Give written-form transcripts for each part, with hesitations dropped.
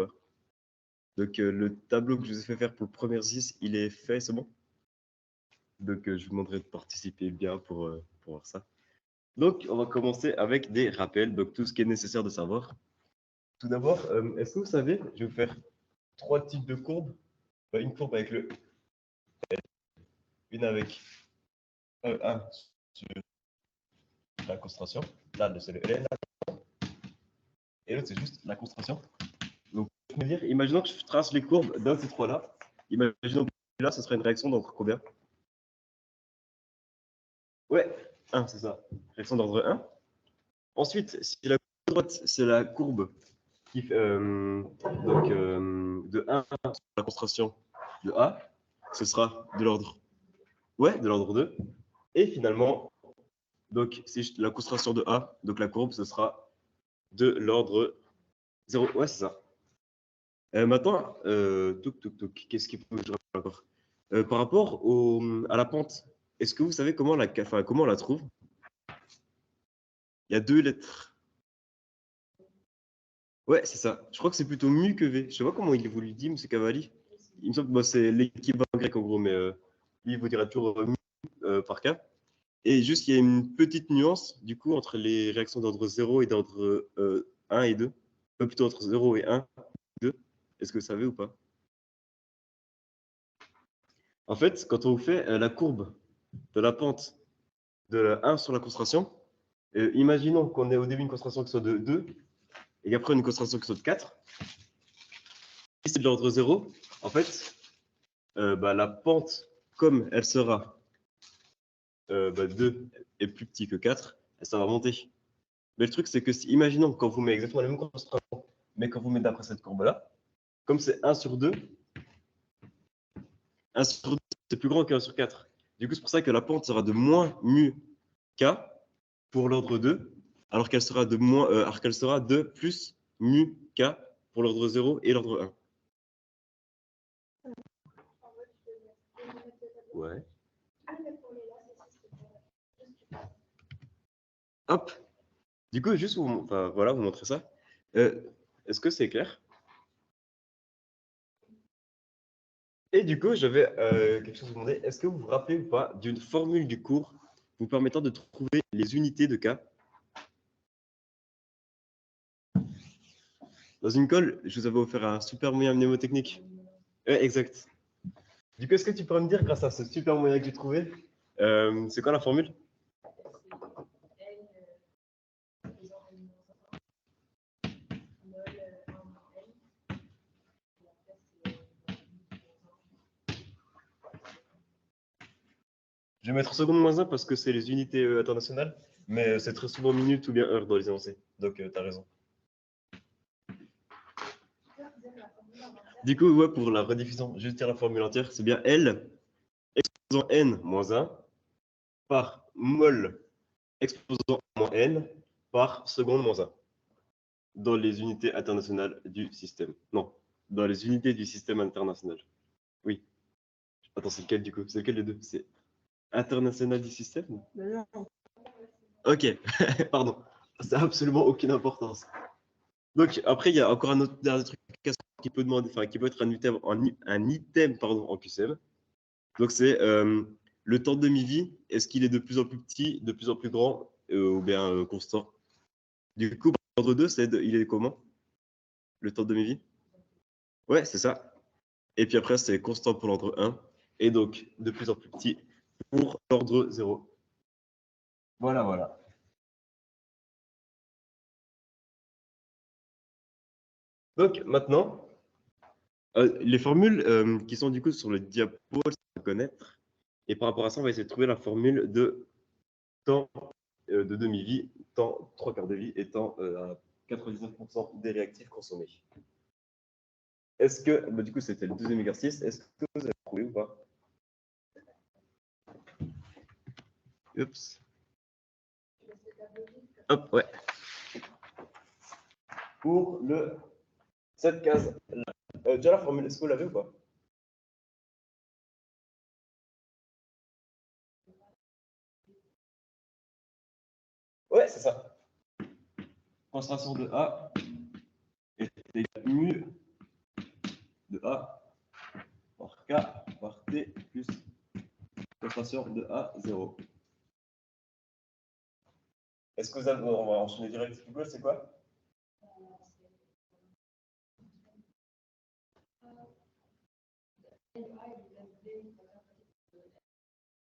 pas? Donc, le tableau que je vous ai fait faire pour le premier exercice, il est fait, c'est bon? Donc, je vous demanderai de participer bien pour voir ça. Donc, on va commencer avec des rappels, donc tout ce qui est nécessaire de savoir. Tout d'abord, est-ce que vous savez, je vais vous faire 3 types de courbes. Une courbe avec le L, une avec 1 sur la concentration. Là, c'est le L, et l'autre, c'est juste la concentration. Donc, je vais dire, imaginons que je trace les courbes d'un de ces trois-là. Imaginons que là, ce serait une réaction d'ordre combien? Ouais, 1, c'est ça. Réaction d'ordre 1. Ensuite, si la courbe de droite, c'est la courbe qui fait, de 1 sur la concentration de A, ce sera de l'ordre de l'ordre 2. Et finalement, donc, si la concentration de A, donc la courbe, ce sera de l'ordre 0. Ouais, c'est ça. Maintenant, qu'est-ce qu'il faut que je rappelle encore? Par rapport à la pente, est-ce que vous savez comment comment on la trouve? Il y a 2 lettres. Ouais, c'est ça. Je crois que c'est plutôt mu que V. Je sais pas comment il vous le dit, M. Cavalli. Il me semble que c'est l'équivalent grec en gros, mais lui, il vous dira toujours mu par cas. Et juste, il y a une petite nuance, du coup, entre les réactions d'ordre 0 et d'ordre 1 et 2. Plutôt entre 0 et 1, 2. Est-ce que vous savez ou pas? En fait, quand on vous fait la courbe de la pente de la 1 sur la concentration, imaginons qu'on ait au début une concentration qui soit de 2 et après une concentration qui soit de 4. Si c'est de l'ordre 0, en fait, la pente, comme elle sera 2 est plus petit que 4, ça va monter. Mais le truc, c'est que imaginons quand vous mettez exactement la même concentration, mais quand vous mettez d'après cette courbe-là, comme c'est 1 sur 2, 1 sur 2, c'est plus grand que 1 sur 4. Du coup, c'est pour ça que la pente sera de moins mu k pour l'ordre 2, alors qu'elle sera de plus mu k pour l'ordre 0 et l'ordre 1. Ouais. Hop. Du coup, juste voilà, vous montrer ça. Est-ce que c'est clair? Et du coup, j'avais quelque chose à vous demander. Est-ce que vous vous rappelez ou pas d'une formule du cours vous permettant de trouver les unités de K? Dans une colle, je vous avais offert un super moyen mnémotechnique. Ouais, exact. Du coup, est-ce que tu pourrais me dire, grâce à ce super moyen que j'ai trouvé, c'est quoi la formule? Je vais mettre seconde moins 1 parce que c'est les unités internationales, mais c'est très souvent minutes ou bien heures dans les énoncés. Donc, tu as raison. Du coup, ouais, pour la rediffusion, je vais dire la formule entière. C'est bien L exposant N moins 1 par mol exposant moins N par seconde moins 1 dans les unités internationales du système. Non, dans les unités du système international. Oui. Attends, c'est lequel du coup? C'est lequel des deux? C'est international du système? Ok, pardon. Ça n'a absolument aucune importance. Donc, après, il y a encore un autre dernier truc qui peut demander, qui peut être un item en QCM. Donc, c'est le temps de demi-vie. Est-ce qu'il est de plus en plus petit, de plus en plus grand ou bien constant? Du coup, pour l'ordre 2, il est comment? Le temps de demi-vie? Ouais, c'est ça. Et puis après, c'est constant pour l'ordre 1. Et donc, de plus en plus petit pour l'ordre 0. Voilà, voilà. Donc, maintenant, les formules qui sont du coup sur le diapo, à connaître. Et par rapport à ça, on va essayer de trouver la formule de temps de demi-vie, temps 3/4 de vie et temps à 99% des réactifs consommés. Est-ce que, du coup, c'était le deuxième exercice. Est-ce que vous avez trouvé ou pas? Oups. Hop, ouais. Pour cette case, déjà la formule, est-ce que vous l'avez ou pas? Ouais, c'est ça. Concentration de A est égale mu de A par K par T plus concentration de A 0. Est-ce que vous avez... On va enchaîner direct. C'est quoi?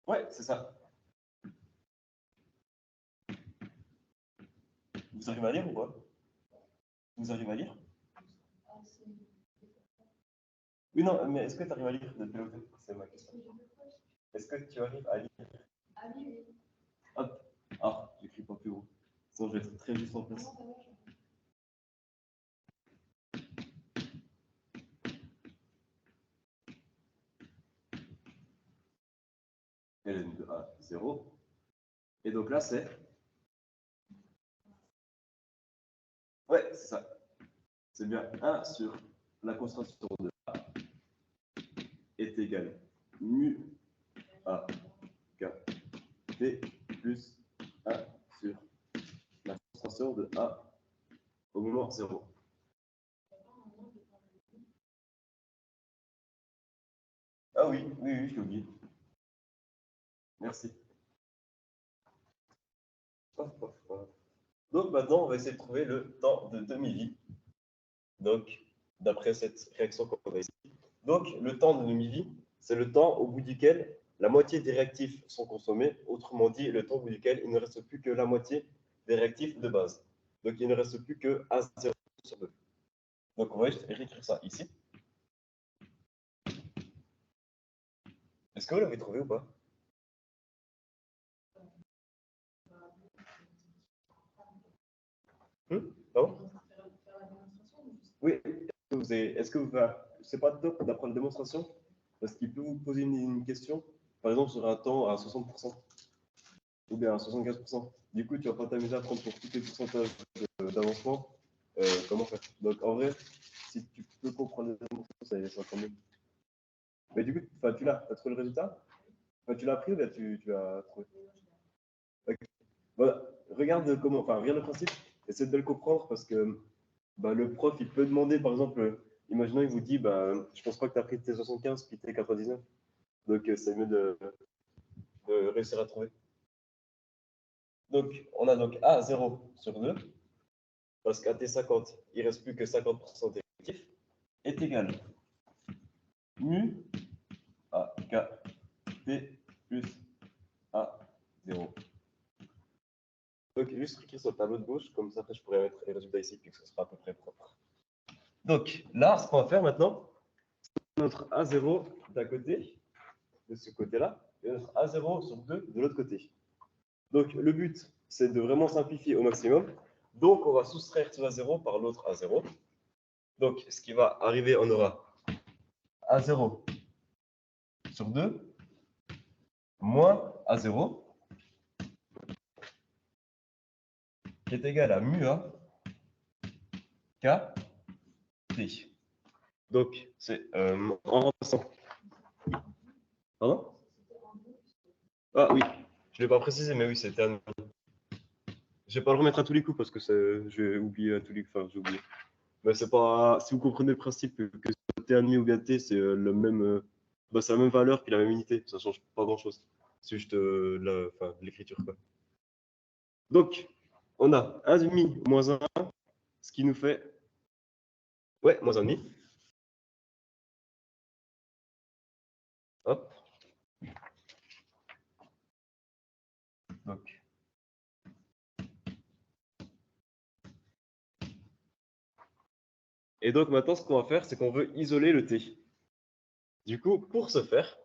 Ouais, c'est ça. Vous arrivez à lire ou pas? Vous arrivez à lire? Oui, non, mais est-ce que tu arrives à lire de piloter? C'est ma question. Est-ce que tu arrives à lire? Hop. Ah, j'écris pas plus gros. Sinon, je vais être très juste en place. ln de A 0. Et donc là, c'est... Ouais, c'est ça. C'est bien 1 sur la concentration de A est égale mu A K T plus 1 sur la concentration de A au moment 0. Ah oui, oui, je l'ai oublié. Merci. Donc maintenant, on va essayer de trouver le temps de demi-vie. Donc, d'après cette réaction qu'on a ici. Donc, le temps de demi-vie, c'est le temps au bout duquel la moitié des réactifs sont consommés. Autrement dit, le temps au bout duquel il ne reste plus que la moitié des réactifs de base. Donc, il ne reste plus que A0 sur 2. Donc, on va juste réécrire ça ici. Est-ce que vous l'avez trouvé ou pas? Pardon? Oui. Est-ce que vous... C'est pas top d'apprendre la démonstration? Parce qu'il peut vous poser une question, par exemple sur un temps à 60%, ou bien à 75%. Du coup, tu vas pas t'amuser à prendre pour tous les pourcentages d'avancement. Comment faire? Donc, en vrai, si tu peux comprendre les démonstrations, ça encore mieux. Mais du coup, tu as trouvé le résultat? Tu l'as appris ou bien tu l'as trouvé? Okay. Voilà. Regarde comment, regarde le principe, essaie de le comprendre parce que le prof, il peut demander, par exemple, imaginons, il vous dit, je pense pas que tu as pris tes 75 puis tes 99. Donc, c'est mieux de réussir à trouver. Donc, on a donc A 0 sur 2, parce qu'à T50, il ne reste plus que 50% d'effectifs, est égal mu à K T plus A 0. Donc, juste cliquer sur le tableau de gauche, comme ça, après, je pourrais mettre les résultats ici, puis que ce sera à peu près propre. Donc, là, ce qu'on va faire maintenant, c'est notre A0 d'un côté, de ce côté-là, et notre A0 sur 2 de l'autre côté. Donc, le but, c'est de vraiment simplifier au maximum. Donc, on va soustraire ce A0 par l'autre A0. Donc, ce qui va arriver, on aura A0 sur 2 moins A0 qui est égal à mu A K T. Donc, c'est en remplaçant. Pardon? Ah oui, je ne l'ai pas précisé, mais oui, c'était un. Je ne vais pas le remettre à tous les coups parce que j'ai oublié à tous les coups. Enfin, j'ai oublié. Mais c'est pas. Si vous comprenez le principe que T1,5 ou bien T, c'est le même. C'est la même valeur puis la même unité. Ça ne change pas grand-chose. C'est juste l'écriture, quoi. Donc, on a 1,5 moins 1, ce qui nous fait. Ouais, moins 1,5. Hop. Donc. Et donc maintenant, ce qu'on va faire, c'est qu'on veut isoler le T. Du coup, pour ce faire,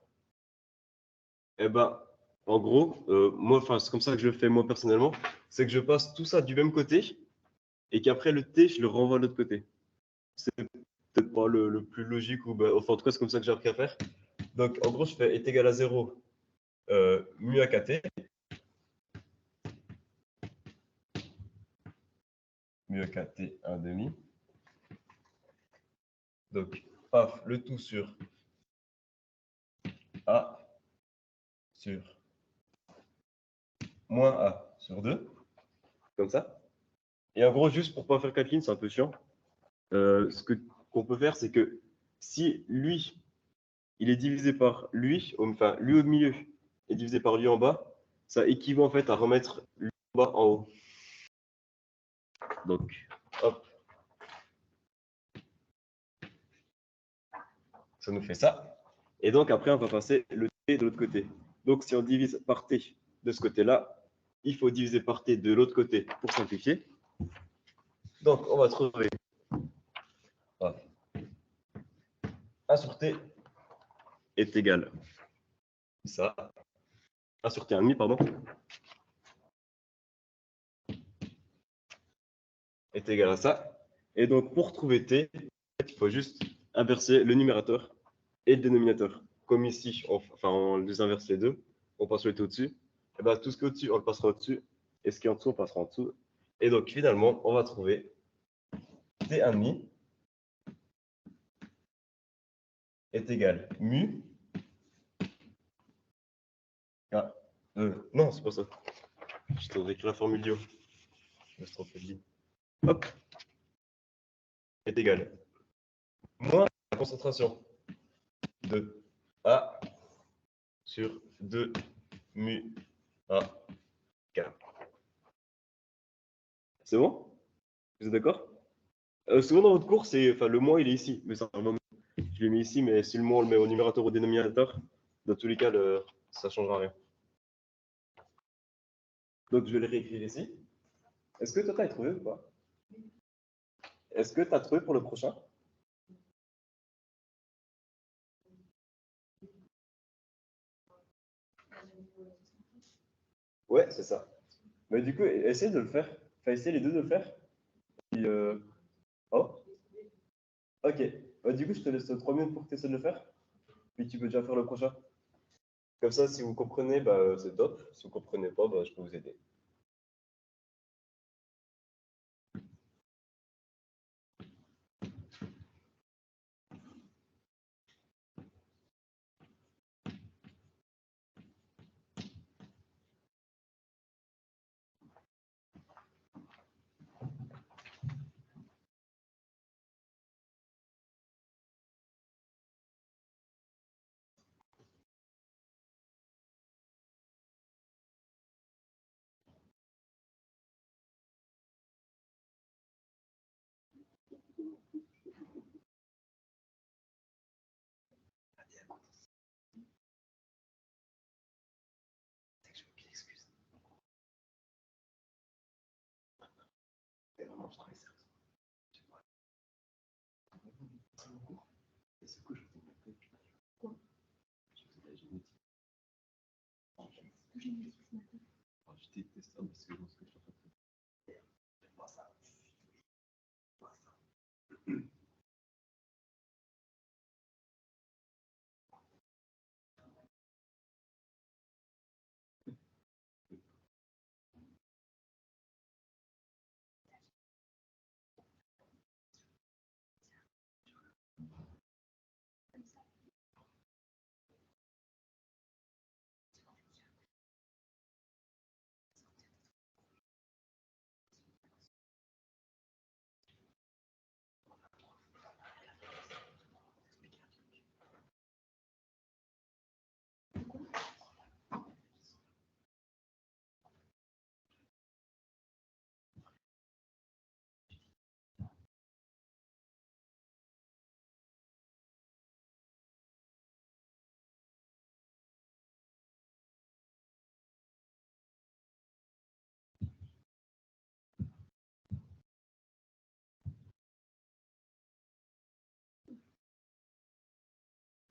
en gros, moi, c'est comme ça que je le fais moi personnellement, c'est que je passe tout ça du même côté et qu'après le T, je le renvoie de l'autre côté. C'est peut-être pas le plus logique, ou enfin en tout cas, c'est comme ça que j'ai appris à faire. Donc en gros, je fais est égal à 0 mu à kt. Mu à kt 1,5. Donc, paf, le tout sur A sur moins A sur 2. Comme ça. Et en gros, juste pour ne pas faire 4 lignes, c'est un peu chiant. Ce qu'on peut faire, c'est que si lui, il est divisé par lui, enfin lui au milieu est divisé par lui en bas, ça équivaut en fait à remettre lui en bas en haut. Donc, hop. Ça nous fait ça. Et donc après, on va passer le t de l'autre côté. Donc si on divise par t de ce côté-là, il faut diviser par t de l'autre côté pour simplifier. Donc on va trouver 1 sur t est égal à ça. 1 sur t1,5, pardon. Est égal à ça. Et donc pour trouver t, il faut juste inverser le numérateur et le dénominateur. Comme ici, on les inverse les deux, on passe le t au-dessus. Et bien tout ce qui est au-dessus, on le passera au-dessus. Et ce qui est en dessous, on passera en dessous. Et donc finalement, on va trouver t1,5 est égal mu. Ah, non, c'est pas ça. Je t'ai écrit la formule du haut. Je me suis trompé de ligne. Hop. Est égal moins la concentration de A sur 2 mu A K. C'est bon? Vous êtes d'accord? Souvent dans votre cours, le moins il est ici, mais ça, je l'ai mis ici, mais si le moins on le met au numérateur ou au dénominateur, dans tous les cas, ça ne changera rien. Donc je vais le réécrire ici. Est-ce que toi, tu as trouvé ou pas? Est-ce que tu as trouvé pour le prochain? Ouais, c'est ça. Mais du coup, essaye de le faire. Enfin, essayez les deux de le faire. Puis, oh, ok. Du coup, je te laisse 3 minutes pour que tu essaies de le faire. Puis tu peux déjà faire le prochain. Comme ça, si vous comprenez, bah, c'est top. Si vous ne comprenez pas, bah, je peux vous aider.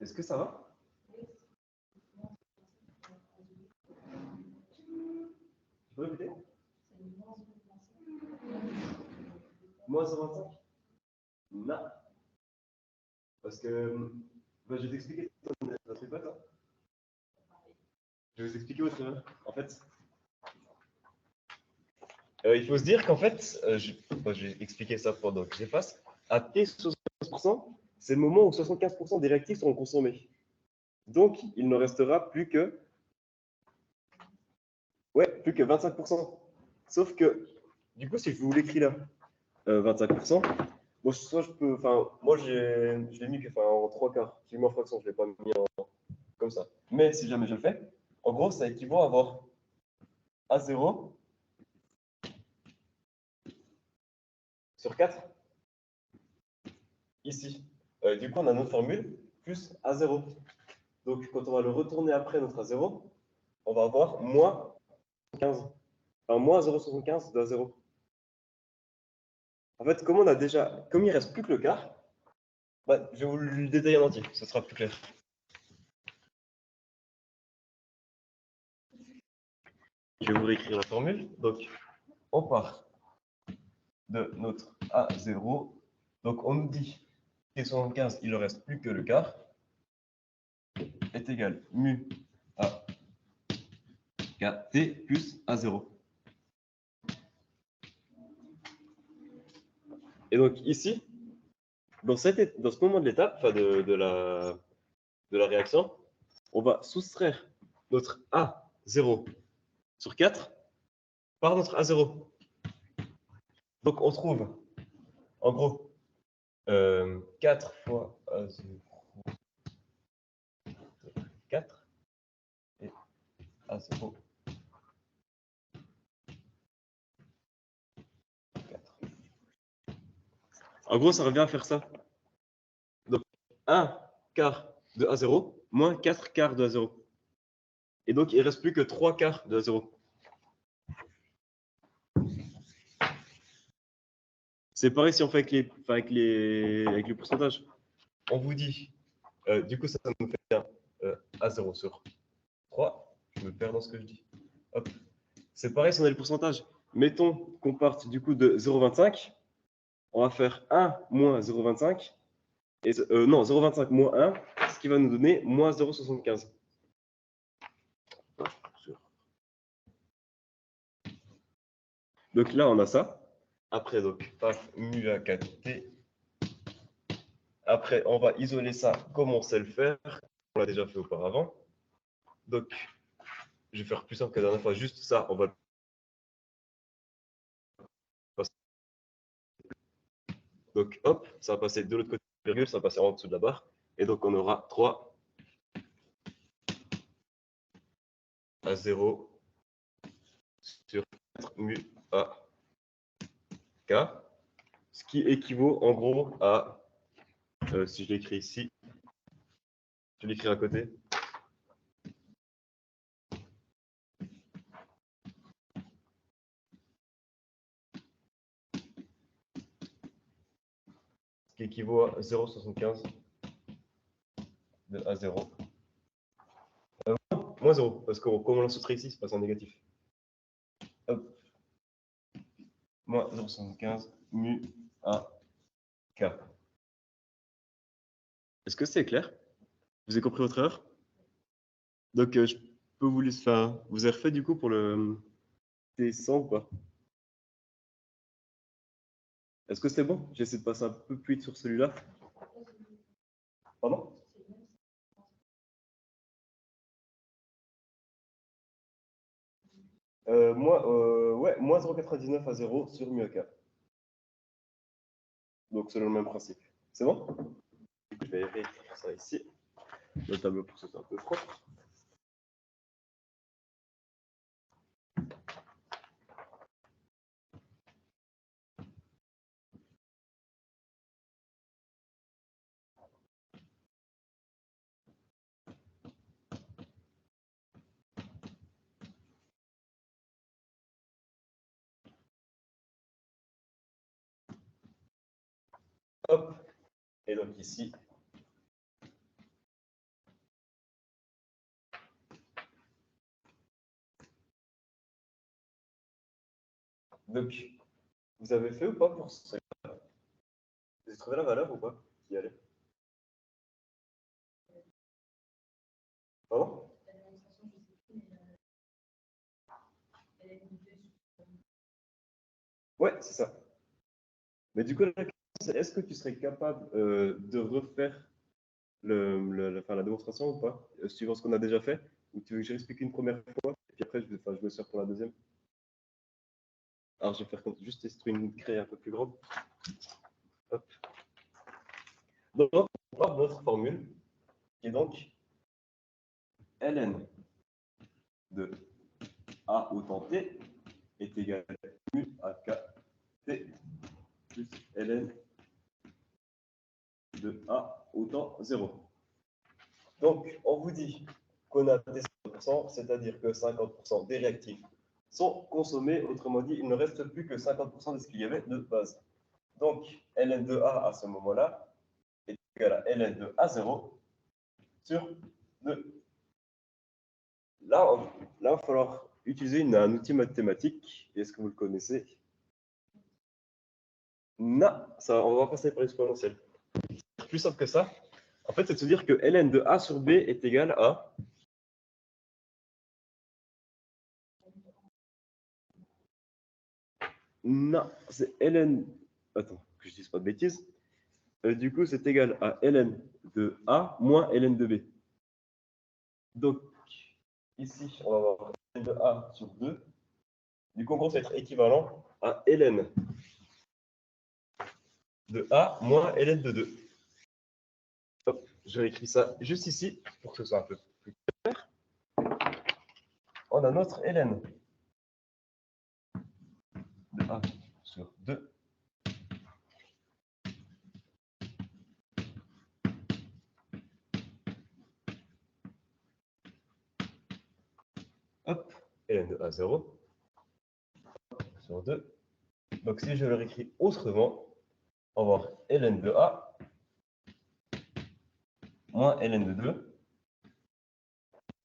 Est-ce que ça va? Tu peux répéter? Moins 125? Non. Parce que bah, je vais t'expliquer notre méthode. Hein. Je vais vous expliquer votre. En fait, il faut se dire qu'en fait, je vais expliquer ça pendant que j'efface. À T 75%, c'est le moment où 75% des réactifs seront consommés. Donc, il ne restera plus que. Ouais, plus que 25%. Sauf que, du coup, si je vous l'écris là, 25%, Bon, soit je peux, enfin, moi je l'ai mis en 3/4. Je l'ai mis en fraction, je ne l'ai pas mis comme ça. Mais si jamais je le fais, en gros, ça équivaut à avoir A0 sur 4 ici. Du coup, on a notre formule plus A0. Donc, quand on va le retourner après notre A0, on va avoir moins 15. Enfin, moins 0,75 de A0. En fait, comme il ne reste plus que le quart, bah, je vais vous le détailler en entier, ce sera plus clair. Je vais vous réécrire la formule. Donc, on part de notre A0. Donc, on nous dit que 75, il ne reste plus que le quart, est égal mu à kt plus A0. Et donc, ici, dans ce moment de l'étape, enfin de la réaction, on va soustraire notre A0 sur 4 par notre A0. Donc, on trouve, en gros, 4 fois A0, 4 et A0, 4. En gros, ça revient à faire ça. Donc, 1 quart de A0 moins 4 quarts de A0. Et donc, il ne reste plus que 3 quarts de A0. C'est pareil si on fait avec les pourcentages. On vous dit, du coup, ça nous fait bien A0 sur 3. Je me perds dans ce que je dis. Hop. C'est pareil si on a le pourcentage. Mettons qu'on parte du coup de 0,25. On va faire 1 moins 0,25. Non, 0,25 moins 1, ce qui va nous donner moins 0,75. Donc là, on a ça. Après, donc, paf, mu à 4t. Après, on va isoler ça comme on sait le faire. On l'a déjà fait auparavant. Donc, je vais faire plus simple que la dernière fois. Juste ça, on va. Donc, hop, ça va passer de l'autre côté de la virgule, ça va passer en dessous de la barre. Et donc, on aura 3 à 0 sur 4 mu à k. Ce qui équivaut en gros à, si je l'écris ici, je l'écris à côté. Ce qui équivaut à 0,75 de A0. Moins 0, parce que comme on l'a soustrait ici, c'est passé en négatif. Hop. Moins 0,75 mu à k. Est-ce que c'est clair? Vous avez compris votre erreur? Donc, je peux vous laisser faire. Vous avez refait du coup pour le T100 ou pas? Est-ce que c'est bon? J'essaie de passer un peu plus vite sur celui-là. Pardon? Ouais, moins 0,99 à 0 sur mu à k. Donc, c'est le même principe. C'est bon? Je vais réécrire ça ici. Le tableau pour que ce soit un peu propre. Hop. Et donc ici, donc, vous avez fait ou pas pour ce? Vous avez trouvé la valeur ou pas qui y allait? Pardon? Ouais, c'est ça. Mais du coup, la question, c'est est-ce que tu serais capable de refaire la démonstration ou pas, suivant ce qu'on a déjà fait? Ou tu veux que je réexplique une première fois, et puis après, je me sers pour la deuxième? Alors, je vais faire juste une craie un peu plus grande. Hop. Donc, on va notre formule, qui est donc ln de A autant T est égal à mu à K T plus ln de A autant 0. Donc, on vous dit qu'on a des 50%, c'est-à-dire que 50% des réactifs sont consommés. Autrement dit, il ne reste plus que 50% de ce qu'il y avait de base. Donc, ln de A à ce moment-là est égal à ln de A0 sur 2. Là, il va falloir utiliser un outil mathématique. Est-ce que vous le connaissez? Non, ça, on va passer par l'exponentielle. Plus simple que ça. En fait, c'est de se dire que ln de A sur B est égal à... Non, c'est ln... Attends, que je dise pas de bêtises. Du coup, c'est égal à ln de A moins ln de B. Donc, ici, on va avoir ln de A sur 2. Du coup, en gros, ça va être équivalent à ln de A moins ln de 2. Hop, je réécris ça juste ici pour que ce soit un peu plus clair. On a notre ln de A sur 2. Hop, ln de A0 sur 2. Donc, si je le réécris autrement, on va avoir ln de A moins ln de 2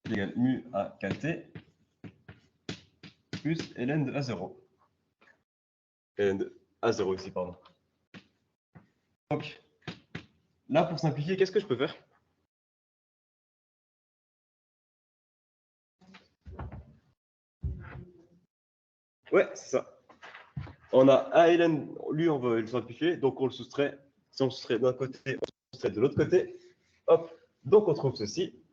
égale mu à kt plus ln de A0. Ln de A0 ici, pardon. Donc, là, pour simplifier, qu'est-ce que je peux faire? Ouais, c'est ça. On a A ln, lui, on veut le simplifier, donc on le soustrait. Si on le soustrait d'un côté, on le soustrait de l'autre côté. Hop, donc on trouve ceci.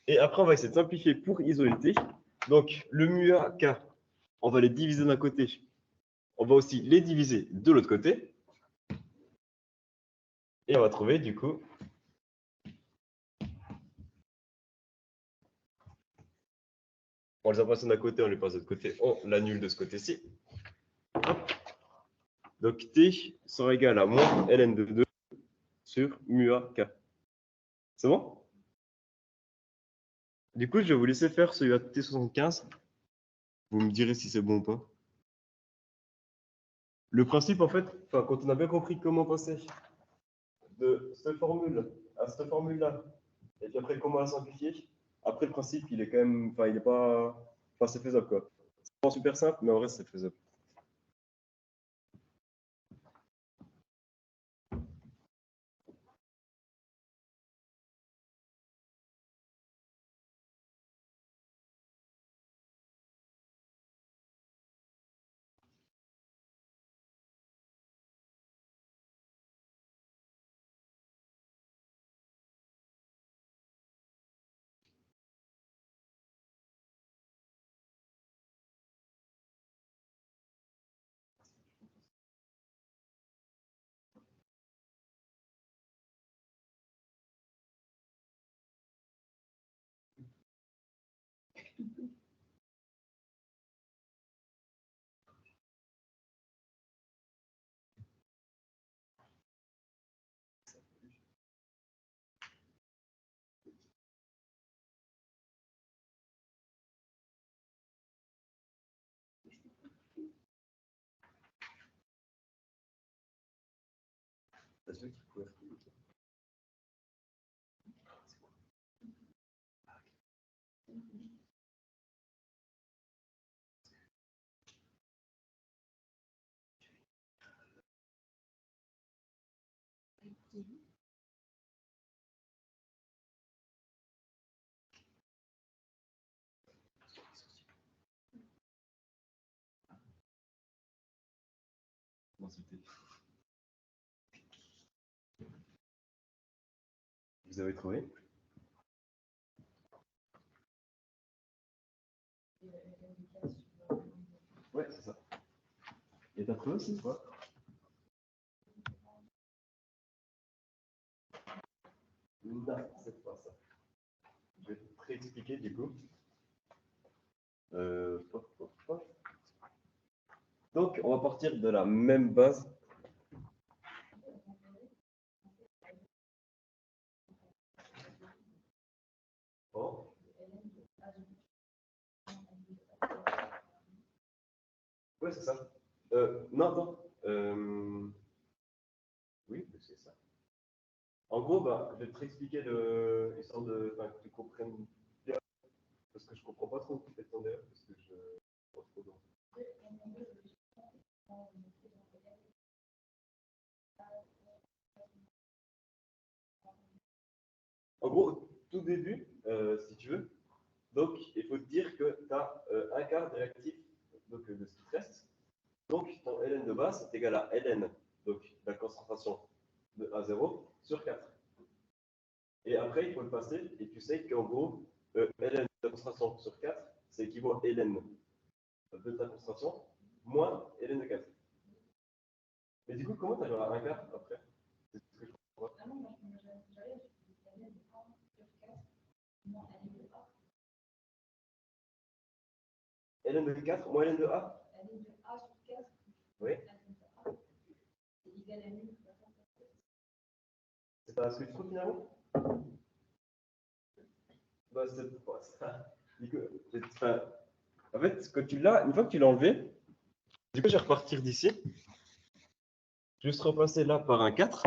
Et après, on va essayer de simplifier pour isoler le T. Donc, le mu A, K, on va les diviser d'un côté. On va aussi les diviser de l'autre côté. Et on va trouver, du coup, on les a passés d'un côté, on les passe de l'autre côté, on l'annule de ce côté-ci. Donc, T sera égal à moins ln de 2 sur mu A, K. C'est bon? Du coup, je vais vous laisser faire celui à T75. Vous me direz si c'est bon ou pas. Le principe, en fait, quand on a bien compris comment passer de cette formule à cette formule-là, et puis après comment la simplifier, après le principe, il est quand même, enfin, il est pas, enfin, c'est faisable quoi. C'est pas super simple, mais en vrai, c'est faisable. Vous avez trouvé? Ouais, c'est ça. Et t'as trouvé aussi, quoi? Non, c'est pas ça. Je vais te réexpliquer du coup. Pop, pop, pop. Donc, on va partir de la même base. Oh. Ouais, c'est ça. Non, attends. Oui, c'est ça. En gros, bah, je vais te réexpliquer histoire enfin, que tu comprennes bien, parce que je comprends pas trop ce que tu fais ton derrière, parce que je pas trop dans. En gros, tout début, si tu veux, donc il faut te dire que tu as un quart des réactifs donc, de ce qui te reste. Donc ton ln de base est égal à ln, donc la concentration de A0 sur 4. Et après, il faut le passer, et tu sais qu'en gros, ln de la concentration sur 4, c'est équivaut à ln de ta concentration moins ln de 4. Mais du coup, comment tu arrives à un quart après? C'est ce que je comprends pas. ln de 4 moins ln de A? Oui. C'est pas ce que tu trouves finalement? Bah, c'est pas ça. Du coup, en fait, quand tu l'as, une fois que tu l'as enlevé, du coup, je vais repartir d'ici. Juste repasser là par un 4.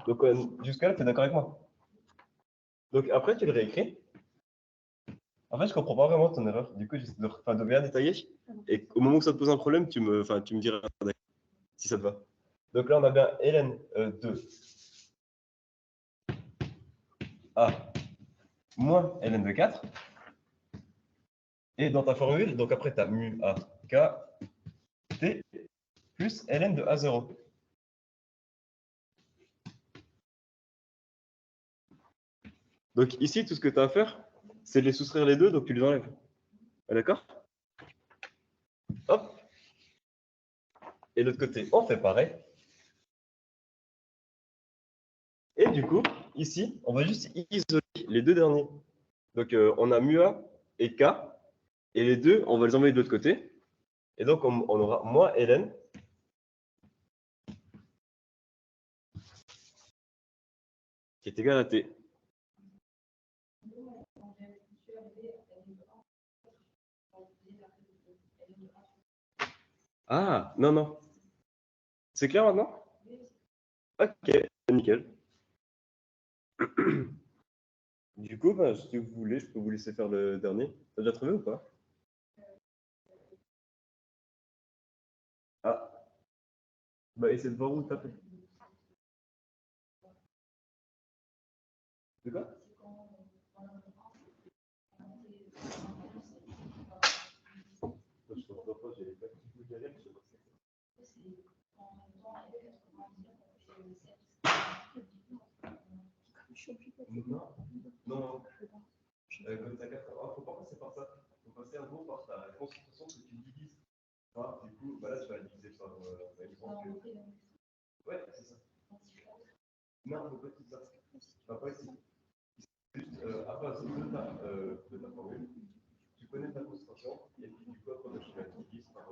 Donc, jusqu'à là, tu es d'accord avec moi? Donc, après, tu le réécris. En fait, je comprends pas vraiment ton erreur. Du coup, j'essaie de bien détailler. Et au moment où ça te pose un problème, tu me diras si ça te va. Donc là, on a bien ln de A moins ln de 4. Et dans ta formule, donc après, tu as mu A K T plus ln de A0. Donc ici, tout ce que tu as à faire, c'est de les soustraire les deux, donc tu les enlèves. D'accord? Hop. Et de l'autre côté, on fait pareil. Et du coup, ici, on va juste isoler les deux derniers. Donc on a mu A et K. Et les deux, on va les envoyer de l'autre côté. Et donc on aura moins ln qui est égal à T. Ah, non, non. C'est clair maintenant? Ok, nickel. Du coup, bah, si vous voulez, je peux vous laisser faire le dernier. T'as déjà trouvé ou pas? Ah, bah essaie de voir où taper. De quoi? Je comprends pas, j'ai pas qui vous derrière, je sais pas ce que c'est. Non, non. Comme ça, faut pas passer par ça. Faut passer un gros par ta concentration que tu divises. Ah, du coup, bah là, tu vas diviser par exemple. Ouais, c'est ça. Non, faut pas tout ça. Enfin, pas ici. Juste à base de ta formule, tu connais ta concentration, et puis du coup, après, tu la divises par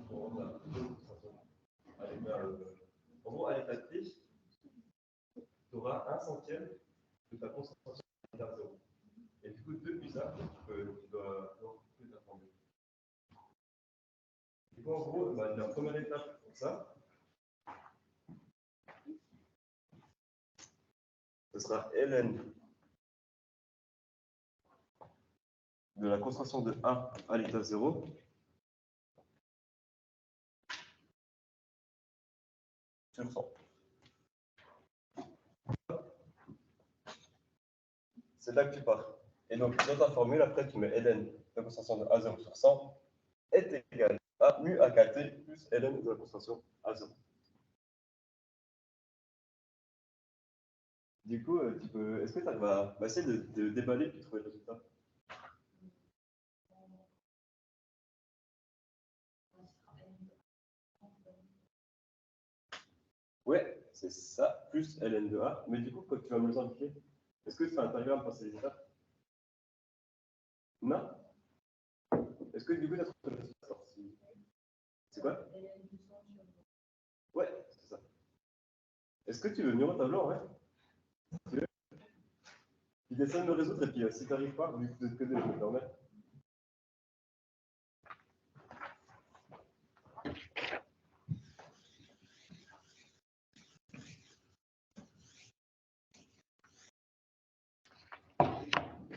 pour rendre la concentration. En gros, à l'état T, tu auras un centième de ta concentration à l'état 0. Et du coup, depuis ça, tu dois plus ta formule. Du coup, en gros, bah, la première étape pour ça, ce sera ln de la concentration de A à l'état 0 sur 100. C'est là que tu pars. Et donc, dans ta formule, après, tu mets ln de la concentration de A0 sur 100 est égal à mu AKT plus ln de la concentration A0. Du coup, est-ce que tu arrives à essayer de déballer puis trouver le résultat? Ouais, c'est ça, plus ln de A. Mais du coup, quand tu vas me le simplifier, est-ce que tu arrives à me passer les étapes? Non? Est-ce que du coup, tu as trouvé la sortie? C'est quoi? Ouais, c'est ça. Est-ce que tu veux venir au tableau, ouais? Tu veux? Puis essaie de me résoudre, et puis si tu n'arrives pas, vu que de côté, je vais te le remettre.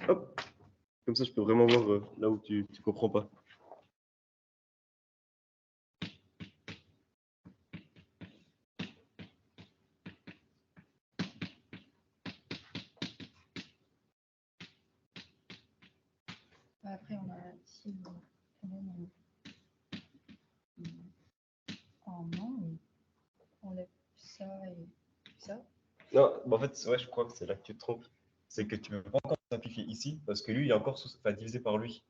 Hop, comme ça, je peux vraiment voir là où tu comprends pas. Après, on a ici non, on lève ça et ça. Non, bah en fait, ouais, je crois que c'est là que tu te trompes. C'est que tu ne peux pas encore simplifier ici, parce que lui, il est encore divisé par lui.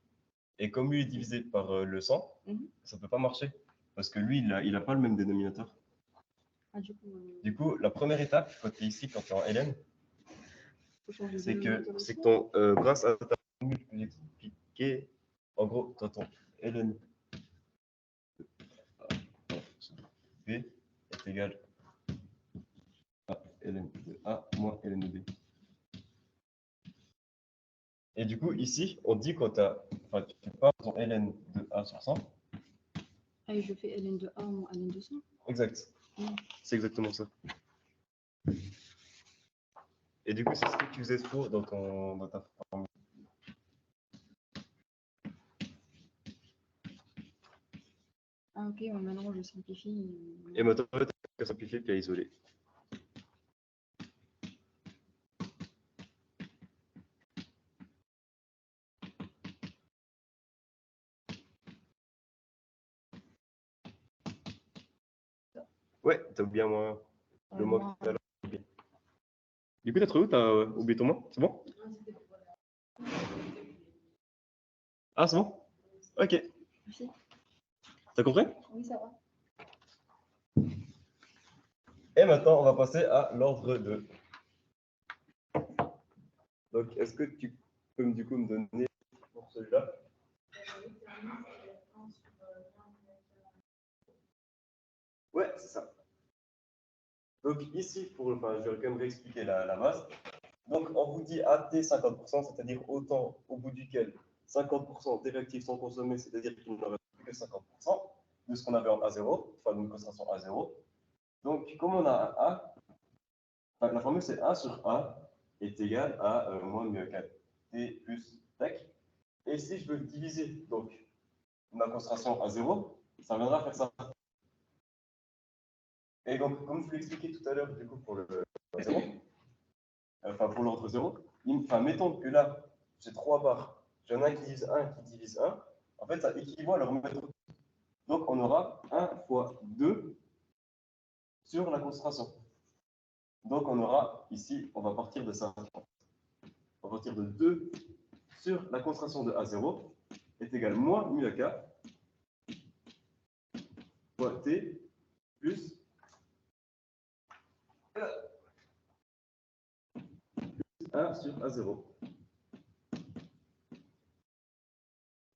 Et comme lui est divisé par le 100, ça ne peut pas marcher. Parce que lui, il a pas le même dénominateur. Ah, Du coup, la première étape, quand tu es ici, quand tu es en ln, c'est que ton, grâce à ta formule que j'ai expliquée, en gros, tu as ton ln B est égal à ln de A moins ln de B. Et du coup, ici, on dit quand tu pars ton ln de A sur 100. Ah, et je fais ln de A moins ln de 100. Exact. C'est exactement ça. Et du coup, c'est ce que tu faisais faux dans ta formule. Ah, ok, maintenant je simplifie. Et maintenant, tu as qu'à simplifier puis à isoler. Ouais, t'as oublié un moins. Le moins que t'as oublié. Du coup, t'as trouvé où? T'as oublié ton moins? C'est bon? Ah, c'est bon? Ok. Merci. T'as compris? Oui, ça va. Et maintenant, on va passer à l'ordre 2. Donc, est-ce que tu peux du coup me donner pour celui-là? Ouais, c'est ça. Donc ici, je vais quand même réexpliquer la base. Donc on vous dit AT 50%, c'est-à-dire autant au bout duquel 50% des réactifs sont consommés, c'est-à-dire qu'il ne reste plus que 50% de ce qu'on avait en A0, enfin d'une concentration A0. Donc comme on a un A, la formule c'est 1 sur A est égal à moins mu 4 T plus tac. Et si je veux diviser donc ma concentration A0, ça viendra faire ça. Et donc, comme je vous l'ai expliqué tout à l'heure, du coup, pour le 0, enfin pour l'ordre 0, mettons que là, j'ai 3 barres, j'en ai un qui divise 1 qui divise 1, en fait, ça équivaut à leur mettre. Donc, on aura 1 fois 2 sur la concentration. Donc, on aura ici, on va partir de ça. On va partir de 2 sur la concentration de A0 est égal moins mu AK fois T plus 1 sur A0.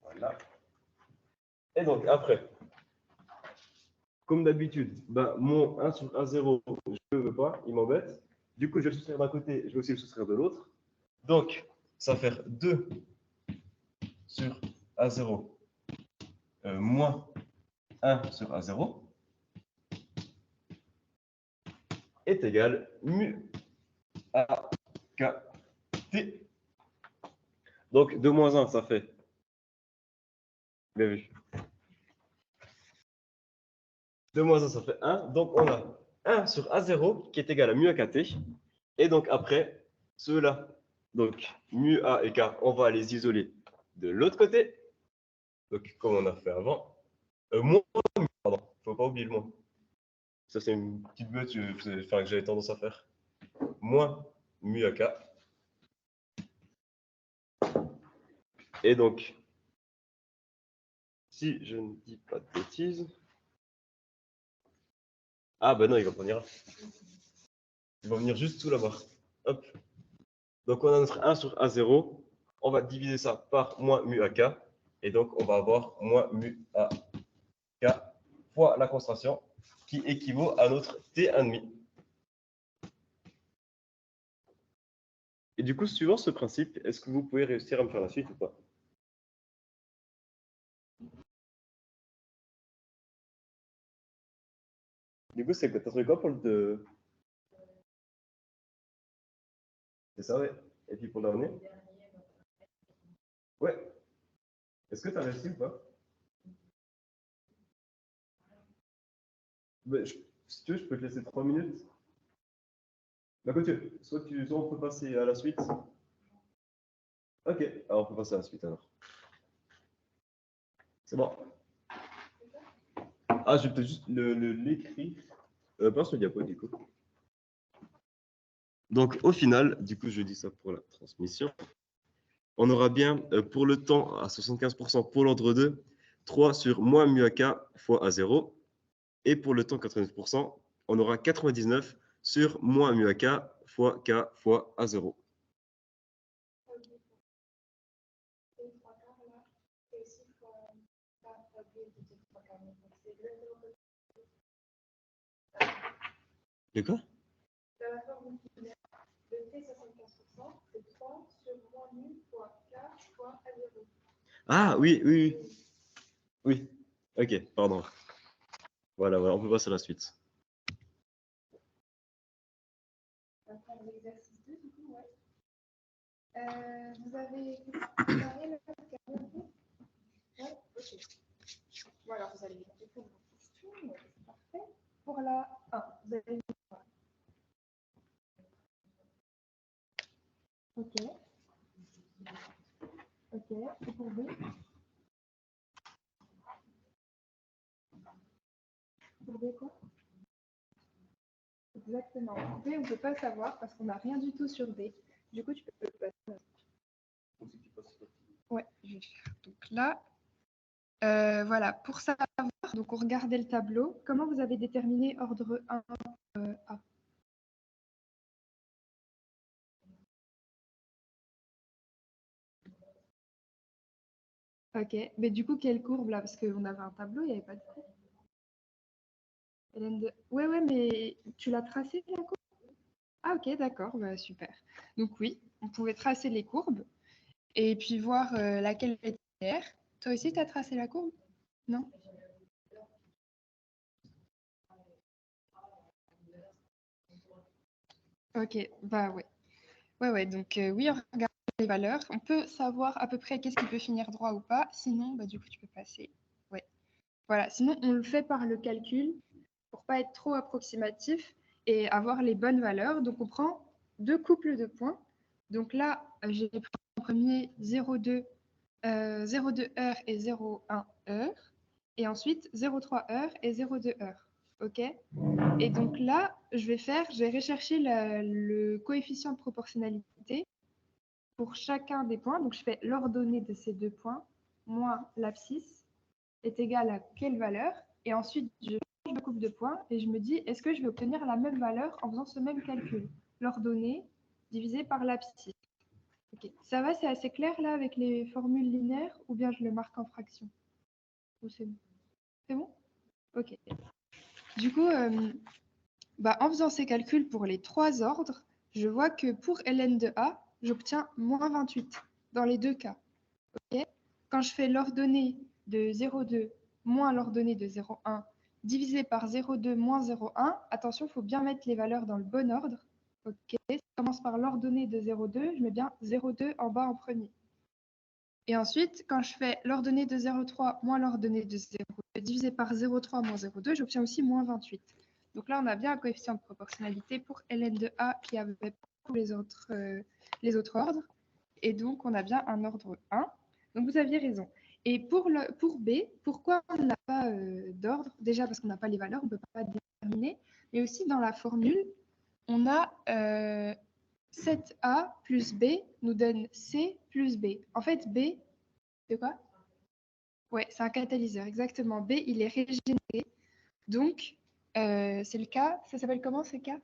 Voilà. Et donc, après, comme d'habitude, mon 1 sur A0, je ne veux pas, il m'embête. Du coup, je vais le soustraire d'un côté, je vais aussi le soustraire de l'autre. Donc, ça va faire 2 sur A0 moins 1 sur A0 est égal mu AKT. Donc, 2 moins 1, ça fait. Bien vu. 2 moins 1, ça fait 1. Donc, on a 1 sur A0 qui est égal à mu AKT. Et donc, après, ceux-là, donc mu A et K, on va les isoler de l'autre côté. Donc, comme on a fait avant. Moins, pardon, il ne faut pas oublier le moins. Ça, c'est une petite bête que j'avais tendance à faire. Moins mu AK. Et donc, si je ne dis pas de bêtises. Ah, ben non, il va pas venir là. Il va venir juste sous la barre. Hop. Donc, on a notre 1 sur A0. On va diviser ça par moins mu AK. Et donc, on va avoir moins mu AK fois la concentration qui équivaut à notre T1,5. Et du coup, suivant ce principe, est-ce que vous pouvez réussir à me faire la suite ou pas? Du coup, c'est que t'as trouvé quoi pour le... C'est ça, ouais. Et puis pour le dernier? Ouais. Est-ce que tu as réussi ou pas? Ben, si tu veux, je peux te laisser 3 minutes. Bah, quand tu veux. Soit on peut passer à la suite. Ok, alors on peut passer à la suite alors. C'est bon. Ah, je vais peut-être juste l'écrire. Pas sur le diapo, du coup. Donc, au final, du coup, je dis ça pour la transmission. On aura bien, pour le temps, à 75% pour l'ordre 2, 3 sur moins mu à k fois A0. Et pour le temps 99%, on aura 99 sur moins mu à k fois A0. De quoi? Ah oui, oui, oui. Oui. Ok, pardon. Voilà, voilà, on peut passer à la suite. L'exercice 2, du coup, ouais. Vous avez préparé le ouais, ok. Bon, alors vous allez répondre aux questions, c'est parfait. Pour la 1, vous allez. Ok. Ok. Et pour B? Pour B, quoi? Exactement. Pour B, on ne peut pas savoir parce qu'on n'a rien du tout sur B. Du coup, tu peux passer. Ouais, je vais faire. Donc là, voilà, pour savoir, donc on regardait le tableau. Comment vous avez déterminé ordre 1 A? Ok, mais du coup, quelle courbe là? Parce qu'on avait un tableau, il n'y avait pas de courbe. Hélène de... Ouais, ouais, mais tu l'as tracé la courbe? Ah, ok, d'accord, bah, super. Donc oui, on pouvait tracer les courbes et puis voir laquelle était meilleure. Toi aussi, tu as tracé la courbe? Non? Ok, bah ouais. Ouais, ouais, donc oui, on regarde les valeurs. On peut savoir à peu près qu'est-ce qui peut finir droit ou pas. Sinon, bah, du coup, tu peux passer. Ouais. Voilà, sinon, on le fait par le calcul pour pas être trop approximatif et avoir les bonnes valeurs. Donc, on prend deux couples de points. Donc là, j'ai pris en premier 0,2 heures et 0,1 heure. Et ensuite 0,3 heures et 0,2 heures. OK? Et donc là, je vais rechercher le coefficient de proportionnalité pour chacun des points. Donc je fais l'ordonnée de ces deux points moins l'abscisse est égal à quelle valeur. Et ensuite, je change de coupe de points et je me dis, est-ce que je vais obtenir la même valeur en faisant ce même calcul? L'ordonnée divisé par l'abscisse. Okay. Ça va, c'est assez clair là avec les formules linéaires ou bien je le marque en fraction? C'est bon? C'est bon? Ok. Du coup, bah, en faisant ces calculs pour les trois ordres, je vois que pour ln de A, j'obtiens moins 28 dans les deux cas. Okay. Quand je fais l'ordonnée de 0,2 moins l'ordonnée de 0,1 divisé par 0,2 moins 0,1, attention, il faut bien mettre les valeurs dans le bon ordre. Ok, je commence par l'ordonnée de 0,2, je mets bien 0,2 en bas en premier. Et ensuite, quand je fais l'ordonnée de 0,3 moins l'ordonnée de 0,2 divisé par 0,3 moins 0,2, j'obtiens aussi moins 28. Donc là, on a bien un coefficient de proportionnalité pour ln de A qui avait pas pour les autres ordres. Et donc, on a bien un ordre 1. Donc, vous aviez raison. Et pour B, pourquoi on n'a pas d'ordre? Déjà parce qu'on n'a pas les valeurs, on ne peut pas déterminer. Mais aussi dans la formule, on a 7A plus B nous donne C plus B. En fait, B, c'est quoi? Ouais, c'est un catalyseur, exactement. B, il est régénéré. Donc, c'est le cas. Ça s'appelle comment ce cas?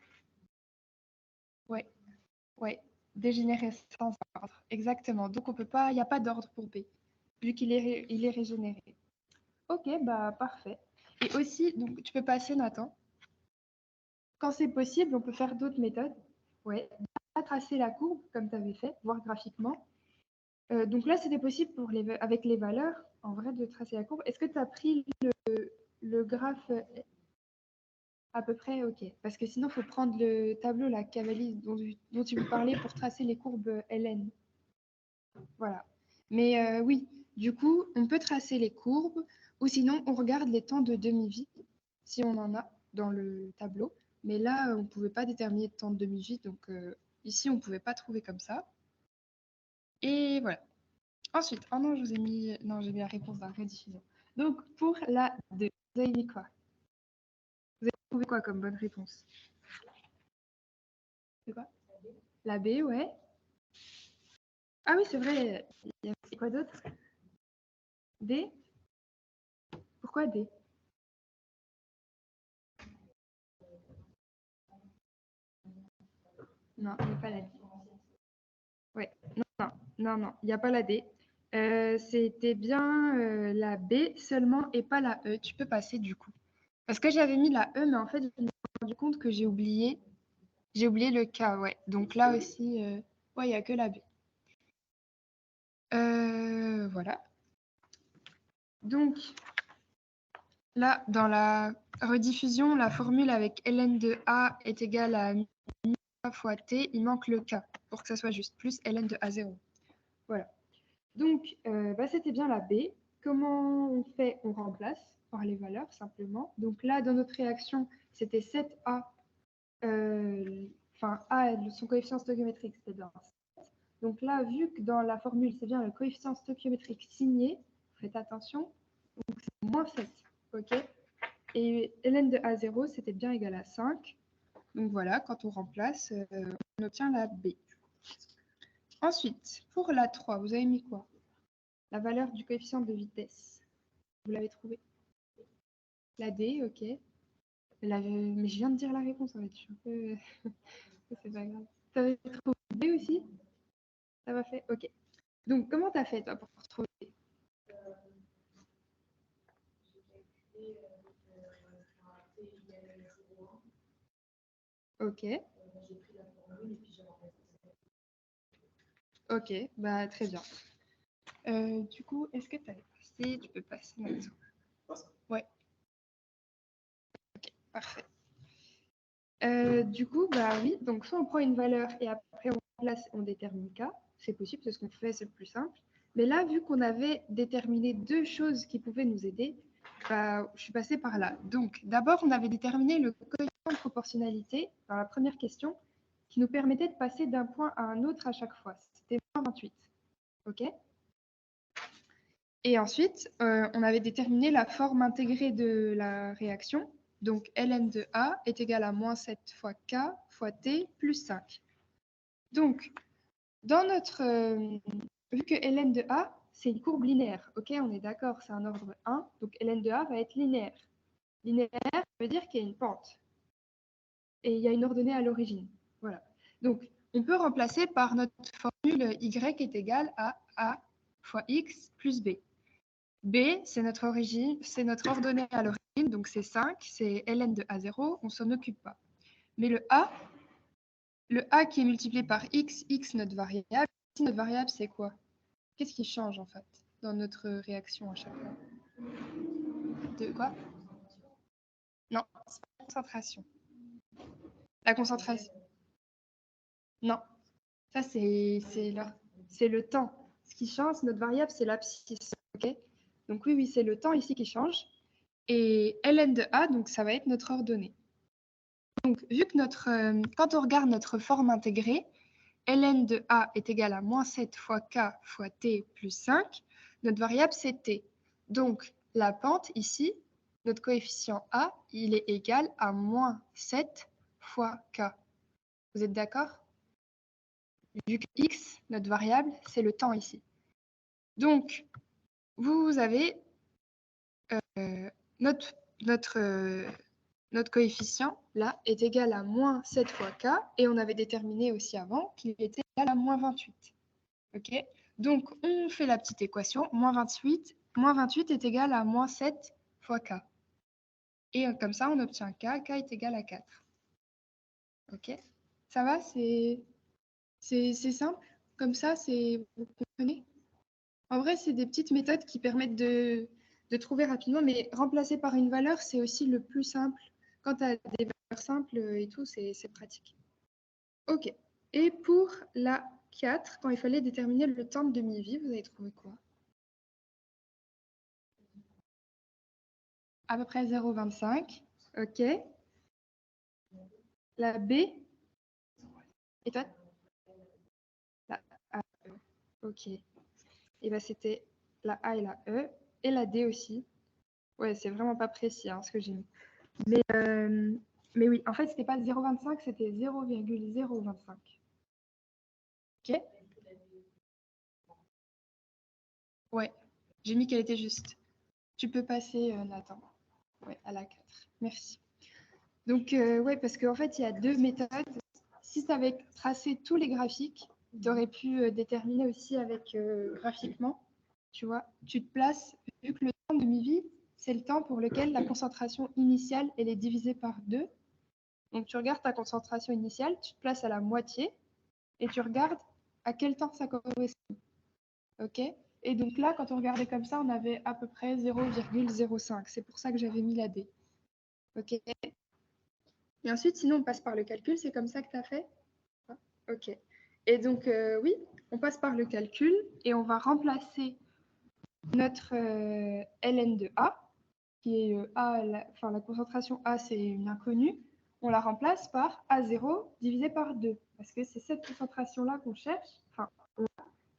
Ouais, ouais. Dégénérer sans ordre. Exactement. Donc, on peut pas, il n'y a pas d'ordre pour B, vu il est régénéré. Ok, bah parfait. Et aussi, donc, tu peux passer, Nathan. Quand c'est possible, on peut faire d'autres méthodes. Ouais. Pas tracer la courbe, comme tu avais fait, voir graphiquement. Donc là, c'était possible avec les valeurs, en vrai, de tracer la courbe. Est-ce que tu as pris le graphe à peu près? Ok. Parce que sinon, il faut prendre le tableau, la Cavalli, dont tu me parlais pour tracer les courbes LN. Voilà. Mais oui, du coup, on peut tracer les courbes, ou sinon, on regarde les temps de demi-vie, si on en a dans le tableau. Mais là, on ne pouvait pas déterminer de temps de demi-vie, donc ici, on ne pouvait pas trouver comme ça. Et voilà. Ensuite, oh non, je vous ai mis. Non, j'ai mis la réponse dans la rediffusion. Donc, pour la 2, vous avez mis quoi? Vous avez trouvé quoi comme bonne réponse? C'est quoi? La B, ouais. Ah oui, c'est vrai. Il y a quoi d'autre? D? Pourquoi D? Non, il n'y a pas la D. Ouais, non, il n'y a pas la D. C'était bien la B seulement et pas la E. Tu peux passer du coup. Parce que j'avais mis la E, mais en fait, je me suis rendu compte que j'ai oublié le K, ouais. Donc là aussi, ouais, il n'y a que la B. Voilà. Donc, là, dans la rediffusion, la formule avec ln de A est égale à mi fois t, il manque le K pour que ça soit juste, plus ln de A0. Voilà. Donc, c'était bien la B. Comment on fait? On remplace par les valeurs, simplement. Donc là, dans notre réaction, c'était 7A. Enfin, A, son coefficient stoichiométrique, c'était bien 7. Donc là, vu que dans la formule, c'est bien le coefficient stoichiométrique signé, faites attention, donc c'est moins 7. OK? Et ln de A0, c'était bien égal à 5. Donc voilà, quand on remplace, on obtient la B. Ensuite, pour la 3, vous avez mis quoi? La valeur du coefficient de vitesse. Vous l'avez trouvé? La D, ok. Mais je viens de dire la réponse en fait. Je suis un peu... C'est pas grave. Tu avais trouvé D aussi? Ça va fait? Ok. Donc, comment tu as fait toi pour trouver D? Ok. Ok, bah très bien. Du coup, est-ce que tu avais passé? Tu peux passer maintenant. Ouais. Ok, parfait. Du coup, bah oui, donc soit on prend une valeur et après on remplace, on détermine K. C'est possible, c'est ce qu'on fait, c'est le plus simple. Mais là, vu qu'on avait déterminé deux choses qui pouvaient nous aider, bah, je suis passée par là. Donc, d'abord, on avait déterminé le coefficient de proportionnalité dans la première question qui nous permettait de passer d'un point à un autre à chaque fois. C'était 28. OK? Et ensuite, on avait déterminé la forme intégrée de la réaction. Donc, ln de A est égal à moins 7 fois K fois T plus 5. Donc, dans notre... vu que ln de A, c'est une courbe linéaire, ok, on est d'accord, c'est un ordre 1, donc ln de A va être linéaire. Linéaire, ça veut dire qu'il y a une pente. Et il y a une ordonnée à l'origine. Voilà. Donc, on peut remplacer par notre formule y est égale à A fois x plus B. B, c'est notre origine, c'est notre ordonnée à l'origine, donc c'est 5, c'est ln de A0, on s'en occupe pas. Mais le A qui est multiplié par x, notre variable, notre variable c'est quoi? Qu'est-ce qui change en fait dans notre réaction à chaque fois? De quoi? Non, c'est pas la concentration. La concentration. Non, ça c'est le temps. Ce qui change, notre variable, c'est l'abscisse. Okay, donc oui, c'est le temps ici qui change. Et ln de A, donc ça va être notre ordonnée. Donc vu que quand on regarde notre forme intégrée, ln de A est égal à moins 7 fois K fois T plus 5, notre variable c'est T. Donc la pente ici, notre coefficient A, il est égal à moins 7 fois K. Vous êtes d'accord? Vu que X, notre variable, c'est le temps ici. Donc, vous avez notre notre coefficient, là, est égal à moins 7 fois k, et on avait déterminé aussi avant qu'il était égal à moins 28. OK? Donc, on fait la petite équation, moins 28 est égal à moins 7 fois k. Et comme ça, on obtient k est égal à 4. OK? Ça va? C'est simple? Comme ça, vous comprenez? En vrai, c'est des petites méthodes qui permettent de trouver rapidement, mais remplacer par une valeur, c'est aussi le plus simple. Quand tu as des valeurs simples et tout, c'est pratique. OK. Et pour la 4, quand il fallait déterminer le temps de demi-vie, vous avez trouvé quoi? À peu près 0,25. OK. La B. Et toi? La A, E. OK. Et bien, c'était la A et la E. Et la D aussi. Ouais, c'est vraiment pas précis ce que j'ai mis. Mais oui, en fait, c'était pas 0,25, c'était 0,025. OK? Ouais, j'ai mis qu'elle était juste. Tu peux passer, Nathan. Ouais, à la 4. Merci. Donc, ouais, parce qu'en fait, il y a deux méthodes. Si tu avais tracé tous les graphiques, tu aurais pu déterminer aussi avec graphiquement. Tu vois, tu te places, vu que le temps de demi-vie, c'est le temps pour lequel la concentration initiale, elle est divisée par 2. Donc, tu regardes ta concentration initiale, tu te places à la moitié et tu regardes à quel temps ça correspond. OK? Et donc là, quand on regardait comme ça, on avait à peu près 0,05. C'est pour ça que j'avais mis la D. OK? Et ensuite, sinon, on passe par le calcul. C'est comme ça que tu as fait? OK. Et donc, oui, on passe par le calcul et on va remplacer notre ln de A, qui est A, la concentration A, c'est une inconnue. On la remplace par A0 divisé par 2, parce que c'est cette concentration-là qu'on cherche. Enfin,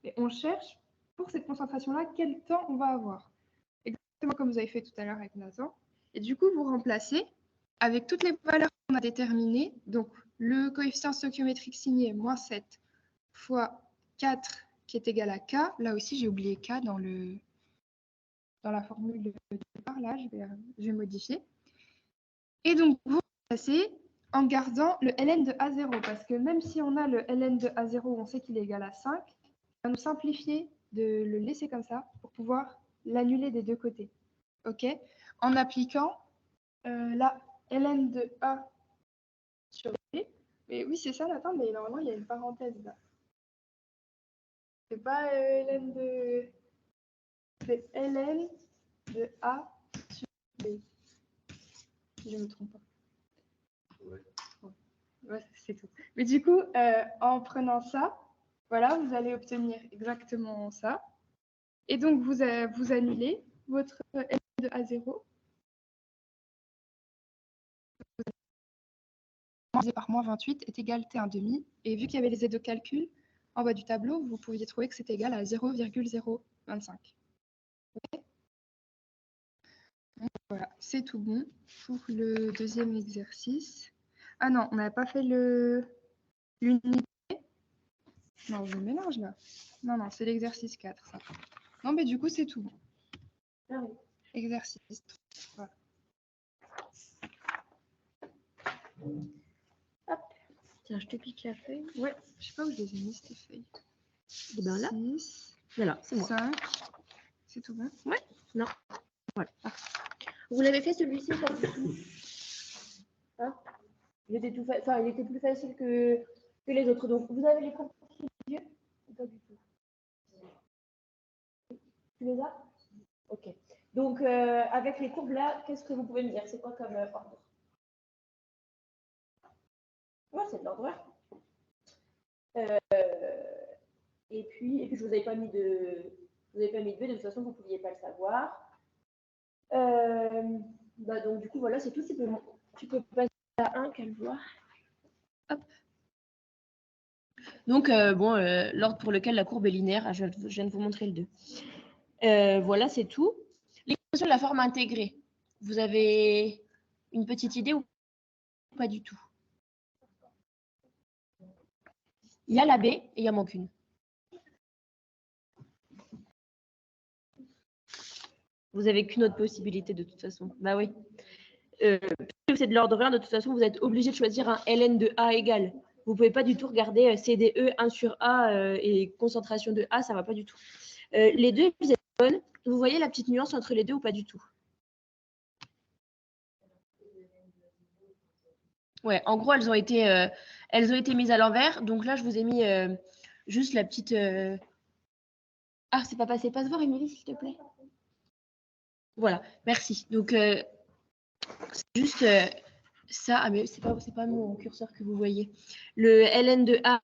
et on cherche pour cette concentration-là quel temps on va avoir. Exactement comme vous avez fait tout à l'heure avec Nathan. Et du coup, vous remplacez avec toutes les valeurs qu'on a déterminées. Donc, le coefficient stoichiométrique signé, moins 7 fois 4 qui est égal à k. Là aussi, j'ai oublié k dans la formule de départ. Là, je vais modifier. Et donc, vous remplacez en gardant le ln de A0, parce que même si on a le ln de A0, on sait qu'il est égal à 5, ça va nous simplifier de le laisser comme ça pour pouvoir l'annuler des deux côtés. OK? En appliquant la ln de A sur B. Mais oui, c'est ça, Nathan, mais normalement, il y a une parenthèse là. C'est pas ln de... C'est ln de A sur B. Si je ne me trompe pas. Ouais. Ouais, c'est tout. Mais du coup, en prenant ça, voilà, vous allez obtenir exactement ça. Et donc, vous annulez votre ln de A0 divisé par moins 28 est égal à T1,5. Et vu qu'il y avait les aides de calcul, en bas du tableau, vous pouviez trouver que c'était égal à 0,025. Okay. Voilà, c'est tout bon pour le deuxième exercice. Ah non, on n'avait pas fait l'unité. Non, je mélange là. Non, non, c'est l'exercice 4, ça. Non, mais du coup, c'est tout bon. Ah oui. Exercice 3. Voilà. Hop. Tiens, je te pique la feuille. Ouais, je sais pas où je les ai mis, ces feuilles. Et bien là. 6. Voilà, c'est moi. 5. C'est tout bon? Ouais. Non. Voilà. Ah. Vous l'avez fait celui-ci pas du tout. Hein, il était plus facile que les autres. Donc, vous avez les courbes sous les yeux ou pas du tout? Tu les as? Ok. Donc, avec les courbes là, qu'est-ce que vous pouvez me dire? C'est quoi comme ordre? Ouais, c'est de l'ordre. Et puis, je vous avais pas mis de B, de toute façon, vous ne pouviez pas le savoir. Donc, du coup, voilà, c'est tout. Tu peux passer à 1, qu'elle voit. Hop. Donc, l'ordre pour lequel la courbe est linéaire, je viens de vous montrer le 2. Voilà, c'est tout. L'équation de la forme intégrée, vous avez une petite idée ou pas du tout? Il y a la B et il y en manque une. Vous n'avez qu'une autre possibilité de toute façon. Bah oui. puisque c'est de l'ordre 1, de toute façon, vous êtes obligé de choisir un ln de A égal. Vous ne pouvez pas du tout regarder CDE 1 sur A et concentration de A, ça ne va pas du tout. Les deux elles sont bonnes. Vous voyez la petite nuance entre les deux ou pas du tout? Ouais, en gros, elles ont été mises à l'envers. Donc là, je vous ai mis juste la petite... Ah, c'est pas passé. Passe voir, Émilie, s'il te plaît. Voilà, merci. Donc, c'est juste ça. Ah, mais c'est pas mon curseur que vous voyez. Le ln de A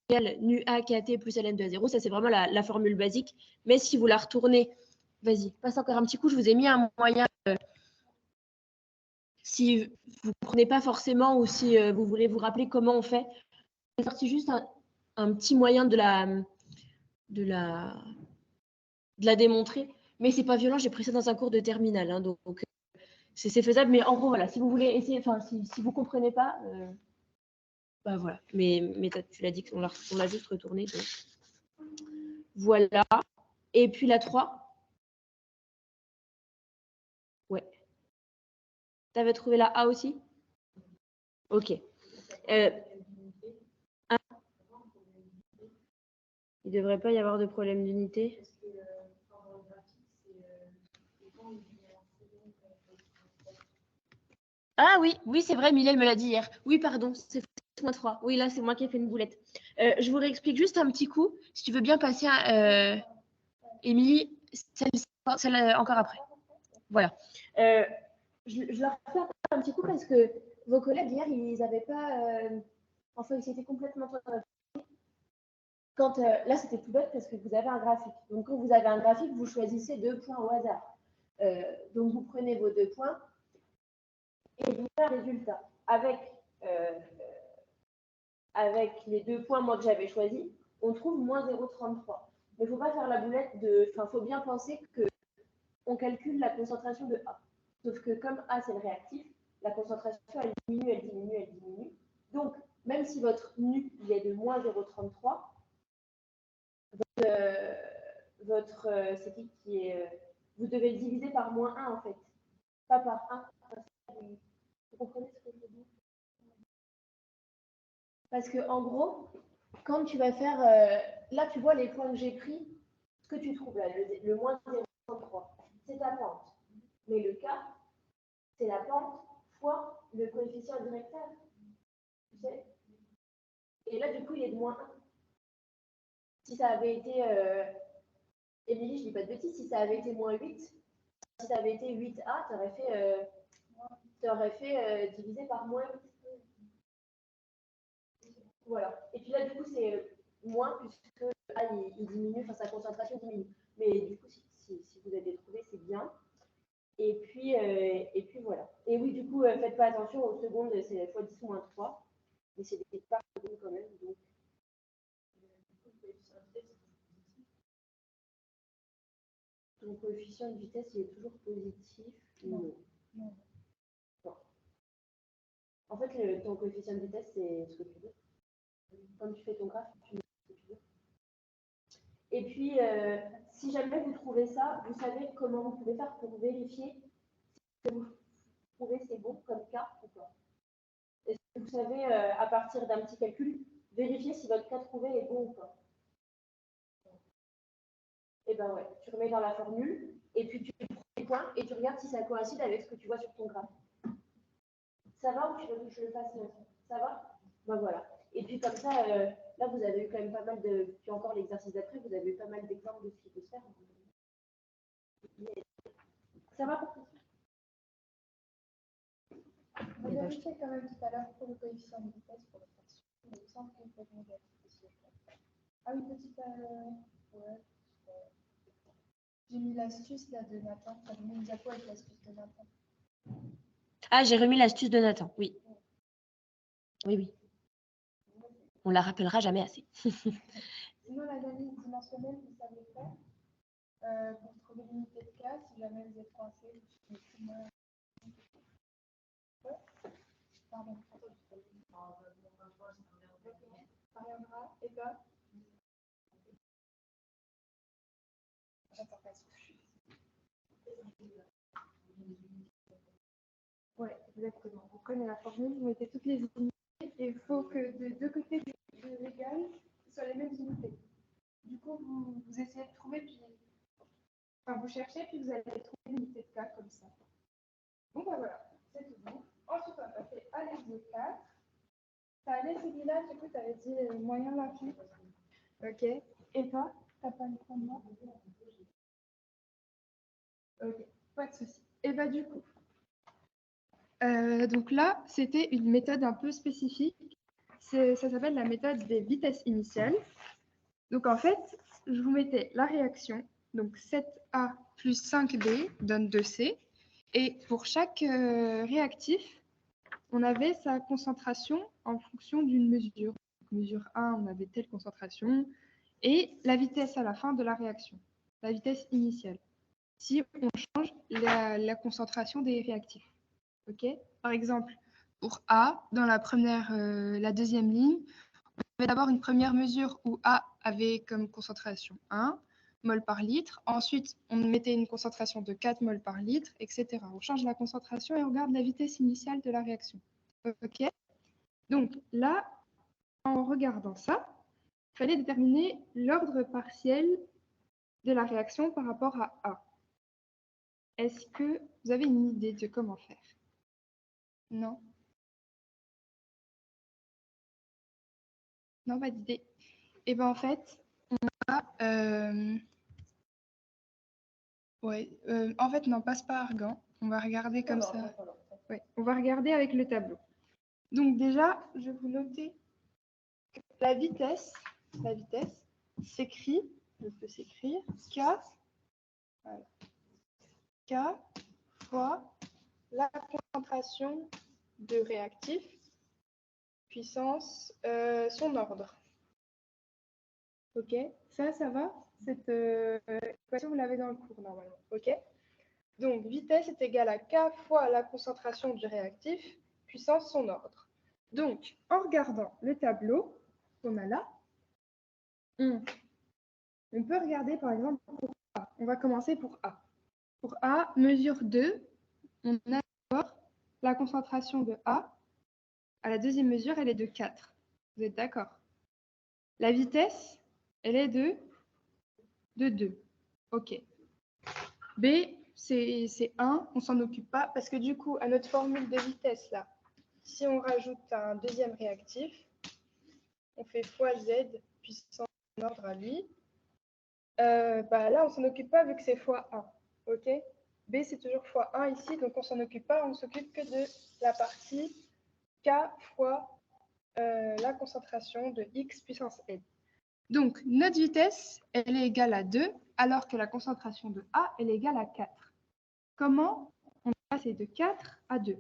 égale nu A KT plus ln de A 0. Ça, c'est vraiment la formule basique. Mais si vous la retournez... Vas-y, passe encore un petit coup. Je vous ai mis un moyen... si vous ne prenez pas forcément ou si vous voulez vous rappeler comment on fait, j'ai sorti juste un petit moyen de la démontrer, mais c'est pas violent, j'ai pris ça dans un cours de terminale, hein, donc c'est faisable, mais en gros, voilà, si vous voulez essayer, enfin, si vous comprenez pas, bah voilà, mais tu l'as dit qu'on l'a juste retourné, donc voilà, et puis la 3, ouais, t'avais trouvé la A aussi? Ok. Il ne devrait pas y avoir de problème d'unité. Ah oui, oui, c'est vrai, Mylène me l'a dit hier. Oui, pardon, c'est -3. Oui, là, c'est moi qui ai fait une boulette. Je vous réexplique juste un petit coup. Si tu veux bien passer à Émilie, celle encore après. Voilà. Je leur fais un petit coup parce que vos collègues hier, ils n'avaient pas... Enfin, ils étaient complètement... Quand, là, c'était tout bête parce que vous avez un graphique. Donc, quand vous avez un graphique, vous choisissez 2 points au hasard. Donc, vous prenez vos 2 points et vous faites un résultat. Avec les 2 points moi, que j'avais choisis, on trouve moins 0,33. Mais il ne faut pas faire la boulette de... Enfin, il faut bien penser qu'on calcule la concentration de A. Sauf que comme A, c'est le réactif, la concentration, elle diminue, elle diminue, elle diminue. Donc, même si votre nu il est de moins 0,33, c'est qui est... vous devez le diviser par moins 1, en fait. Pas par 1. Vous comprenez ce que je veux dire? Parce que en gros, quand tu vas faire... là, tu vois les points que j'ai pris. Ce que tu trouves là, le moins 0,33, c'est ta pente. Mais le K, c'est la pente fois le coefficient directeur. Tu sais? Et là, du coup, il est de moins 1. Si ça avait été... Émilie, je ne dis pas de bêtises, si ça avait été moins 8, si ça avait été 8A, tu aurais fait diviser par moins 8. Voilà. Et puis là, du coup, c'est moins puisque A, il diminue, enfin sa concentration diminue. Mais du coup, si vous avez trouvé, c'est bien. Et puis voilà. Et oui, du coup, faites pas attention aux secondes, c'est x 10 moins 3. Mais c'est des parts secondes quand même. Donc, ton coefficient de vitesse, il est toujours positif. Non. Non. En fait, ton coefficient de vitesse, c'est ce que tu veux. Quand tu fais ton graphe, tu mets ce que tu veux. Et puis, si jamais vous trouvez ça, vous savez comment vous pouvez faire pour vérifier si vous trouvez c'est bon comme cas ou pas. Est-ce que vous savez, à partir d'un petit calcul, vérifier si votre cas trouvé est bon ou pas? Et ben ouais, tu remets dans la formule, et puis tu prends les points, et tu regardes si ça coïncide avec ce que tu vois sur ton graphe. Ça va ou tu veux que je le fasse maintenant? Ça va? Ben voilà. Et puis comme ça, là, vous avez eu quand même pas mal de... Puis encore l'exercice d'après, vous avez eu pas mal d'exemples de ce qui peut se faire. Ça va pour toi? On vérifiait quand même tout à l'heure pour le coefficient de vitesse pour le faire. Il me semble qu'il peut être négatif aussi. Ah oui, petite... ouais. J'ai mis l'astuce là de Nathan. T'as mis une diapo avec l'astuce de Nathan. Ah, j'ai remis l'astuce de Nathan, oui. Oui, oui. On la rappellera jamais assez. Sinon, l'analyse dimensionnelle, vous savez faire pour trouver l'unité de cas, si jamais vous êtes coincé. Pardon. Mariandra, Eva. J'attends pas. Ouais, exactement. Vous prenez la formule, vous mettez toutes les unités et il faut que des deux côtés de l'égal, ce soient les mêmes unités. Du coup, vous essayez de trouver, puis enfin, vous cherchez, puis vous allez trouver l'unité de K comme ça. Bon, bah voilà, c'est tout bon. Ensuite, on va passer à l'exo 4. Ça allait celui-là, du coup, tu avais dit moyen l'infini. Ok. Et toi, t'as pas le point de moi? Ok, pas de souci. Et bah du coup, donc là, c'était une méthode un peu spécifique. Ça s'appelle la méthode des vitesses initiales. Donc en fait, je vous mettais la réaction. Donc 7A plus 5B donne 2C. Et pour chaque réactif, on avait sa concentration en fonction d'une mesure. Donc, mesure 1, on avait telle concentration. Et la vitesse à la fin de la réaction, la vitesse initiale. Si on change la concentration des réactifs. Okay. Par exemple, pour A, dans la deuxième ligne, on avait d'abord une première mesure où A avait comme concentration 1 mol par litre. Ensuite, on mettait une concentration de 4 mol par litre, etc. On change la concentration et on regarde la vitesse initiale de la réaction. Ok. Donc là, en regardant ça, il fallait déterminer l'ordre partiel de la réaction par rapport à A. Est-ce que vous avez une idée de comment faire? Non? Non, pas d'idée. Et bien en fait, en fait, non, passe pas Argan. On va regarder comme ça. Ouais, on va regarder avec le tableau. Donc déjà, je vais vous noter que la vitesse s'écrit, je peux s'écrire K, voilà, K fois la concentration de réactif puissance son ordre. Ok, ça va? Cette équation, vous l'avez dans le cours normalement. Ok. Donc, vitesse est égale à K fois la concentration du réactif, puissance son ordre. Donc, en regardant le tableau qu'on a là, on peut regarder par exemple pour A. On va commencer pour A. Pour A, mesure 2, on a d'abord la concentration de A. À la deuxième mesure, elle est de 4. Vous êtes d'accord? La vitesse, elle est de 2. Ok. B, c'est 1, on s'en occupe pas, parce que du coup, à notre formule de vitesse, là, si on rajoute un deuxième réactif, on fait fois Z, puissance ordre à lui, bah là, on s'en occupe pas vu que c'est fois 1. Ok. B, c'est toujours fois 1 ici, donc on s'en occupe pas, on s'occupe que de la partie K fois la concentration de X puissance N. Donc, notre vitesse, elle est égale à 2, alors que la concentration de A, elle est égale à 4. Comment on est passé de 4 à 2?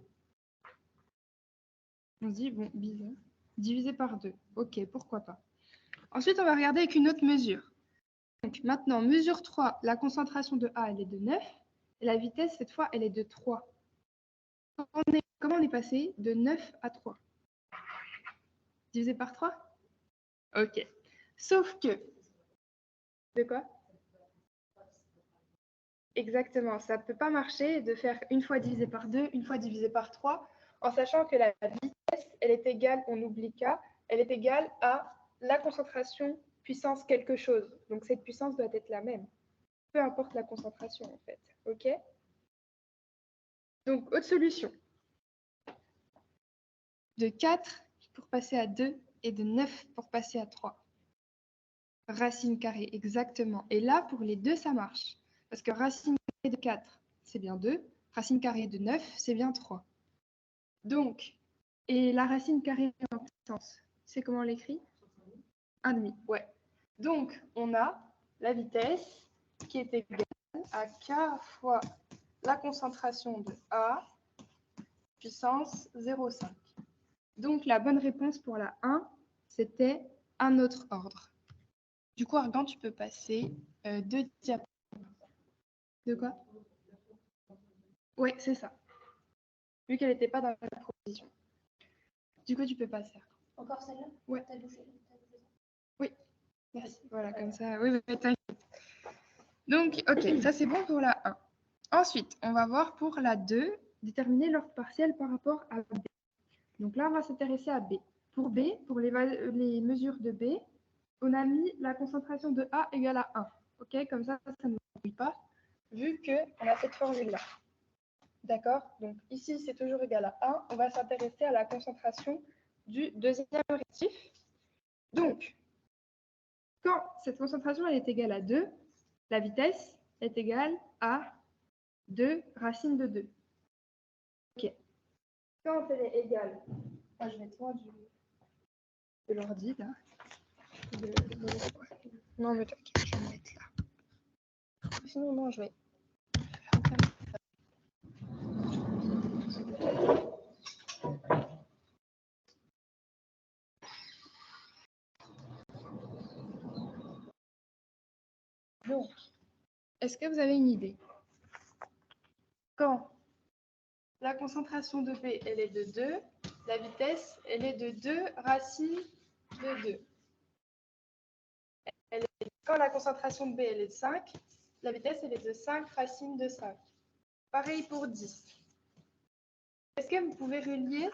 On se dit, bon, bizarre. Divisé par 2. Ok, pourquoi pas. Ensuite, on va regarder avec une autre mesure. Donc, maintenant, mesure 3, la concentration de A, elle est de 9. Et la vitesse, cette fois, elle est de 3. Comment on est passé de 9 à 3? Divisé par 3? Ok. Sauf que... De quoi? Exactement, ça ne peut pas marcher de faire une fois divisé par 2, une fois divisé par 3, en sachant que la vitesse, elle est égale, on oublie K, elle est égale à la concentration puissance quelque chose. Donc cette puissance doit être la même, peu importe la concentration en fait. Ok? Donc autre solution. De 4 pour passer à 2 et de 9 pour passer à 3. Racine carrée, exactement. Et là, pour les deux, ça marche. Parce que racine carrée de 4, c'est bien 2. Racine carrée de 9, c'est bien 3. Donc, et la racine carrée en puissance, c'est comment on l'écrit? 1,5, ouais. Donc, on a la vitesse qui est égale à K fois la concentration de A puissance 0,5. Donc, la bonne réponse pour la 1, c'était un autre ordre. Du coup, Argan, tu peux passer 2 diapositives. De quoi? Oui, c'est ça. Vu qu'elle n'était pas dans la proposition. Du coup, tu peux passer. Encore celle-là? Ouais. T'as bougé. Oui, merci. Voilà, comme ça. Oui, t'inquiète. Donc, ok, ça c'est bon pour la 1. Ensuite, on va voir pour la 2. déterminer l'ordre partiel par rapport à B. Donc là, on va s'intéresser à B. Pour B, pour les mesures de B, on a mis la concentration de A égale à 1. OK, comme ça ne nous oublie pas, vu qu'on a cette formule-là. D'accord? Donc ici, c'est toujours égal à 1. On va s'intéresser à la concentration du deuxième réactif. Donc, quand cette concentration elle est égale à 2, la vitesse est égale à 2 racine de 2. OK. Quand elle est égale, moi je vais être loin de l'ordi là. Non, mais t'inquiète, je vais me mettre là. Sinon, non, je vais. Donc, est-ce que vous avez une idée? Quand la concentration de B, elle est de 2, la vitesse, elle est de 2 racine de 2. Quand la concentration de B, elle est de 5, la vitesse, elle est de 5 racine de 5. Pareil pour 10. Est-ce que vous pouvez relier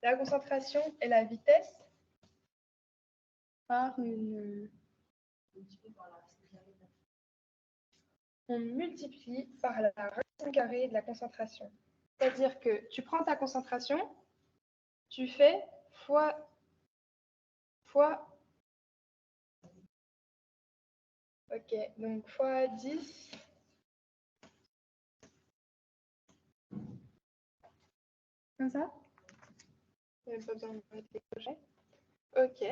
la concentration et la vitesse par une... On multiplie par la racine carrée de la concentration. C'est-à-dire que tu prends ta concentration, tu fais fois... Ok, donc fois 10. Comme ça? Il n'y a pas besoin de mettre les crochets. Ok.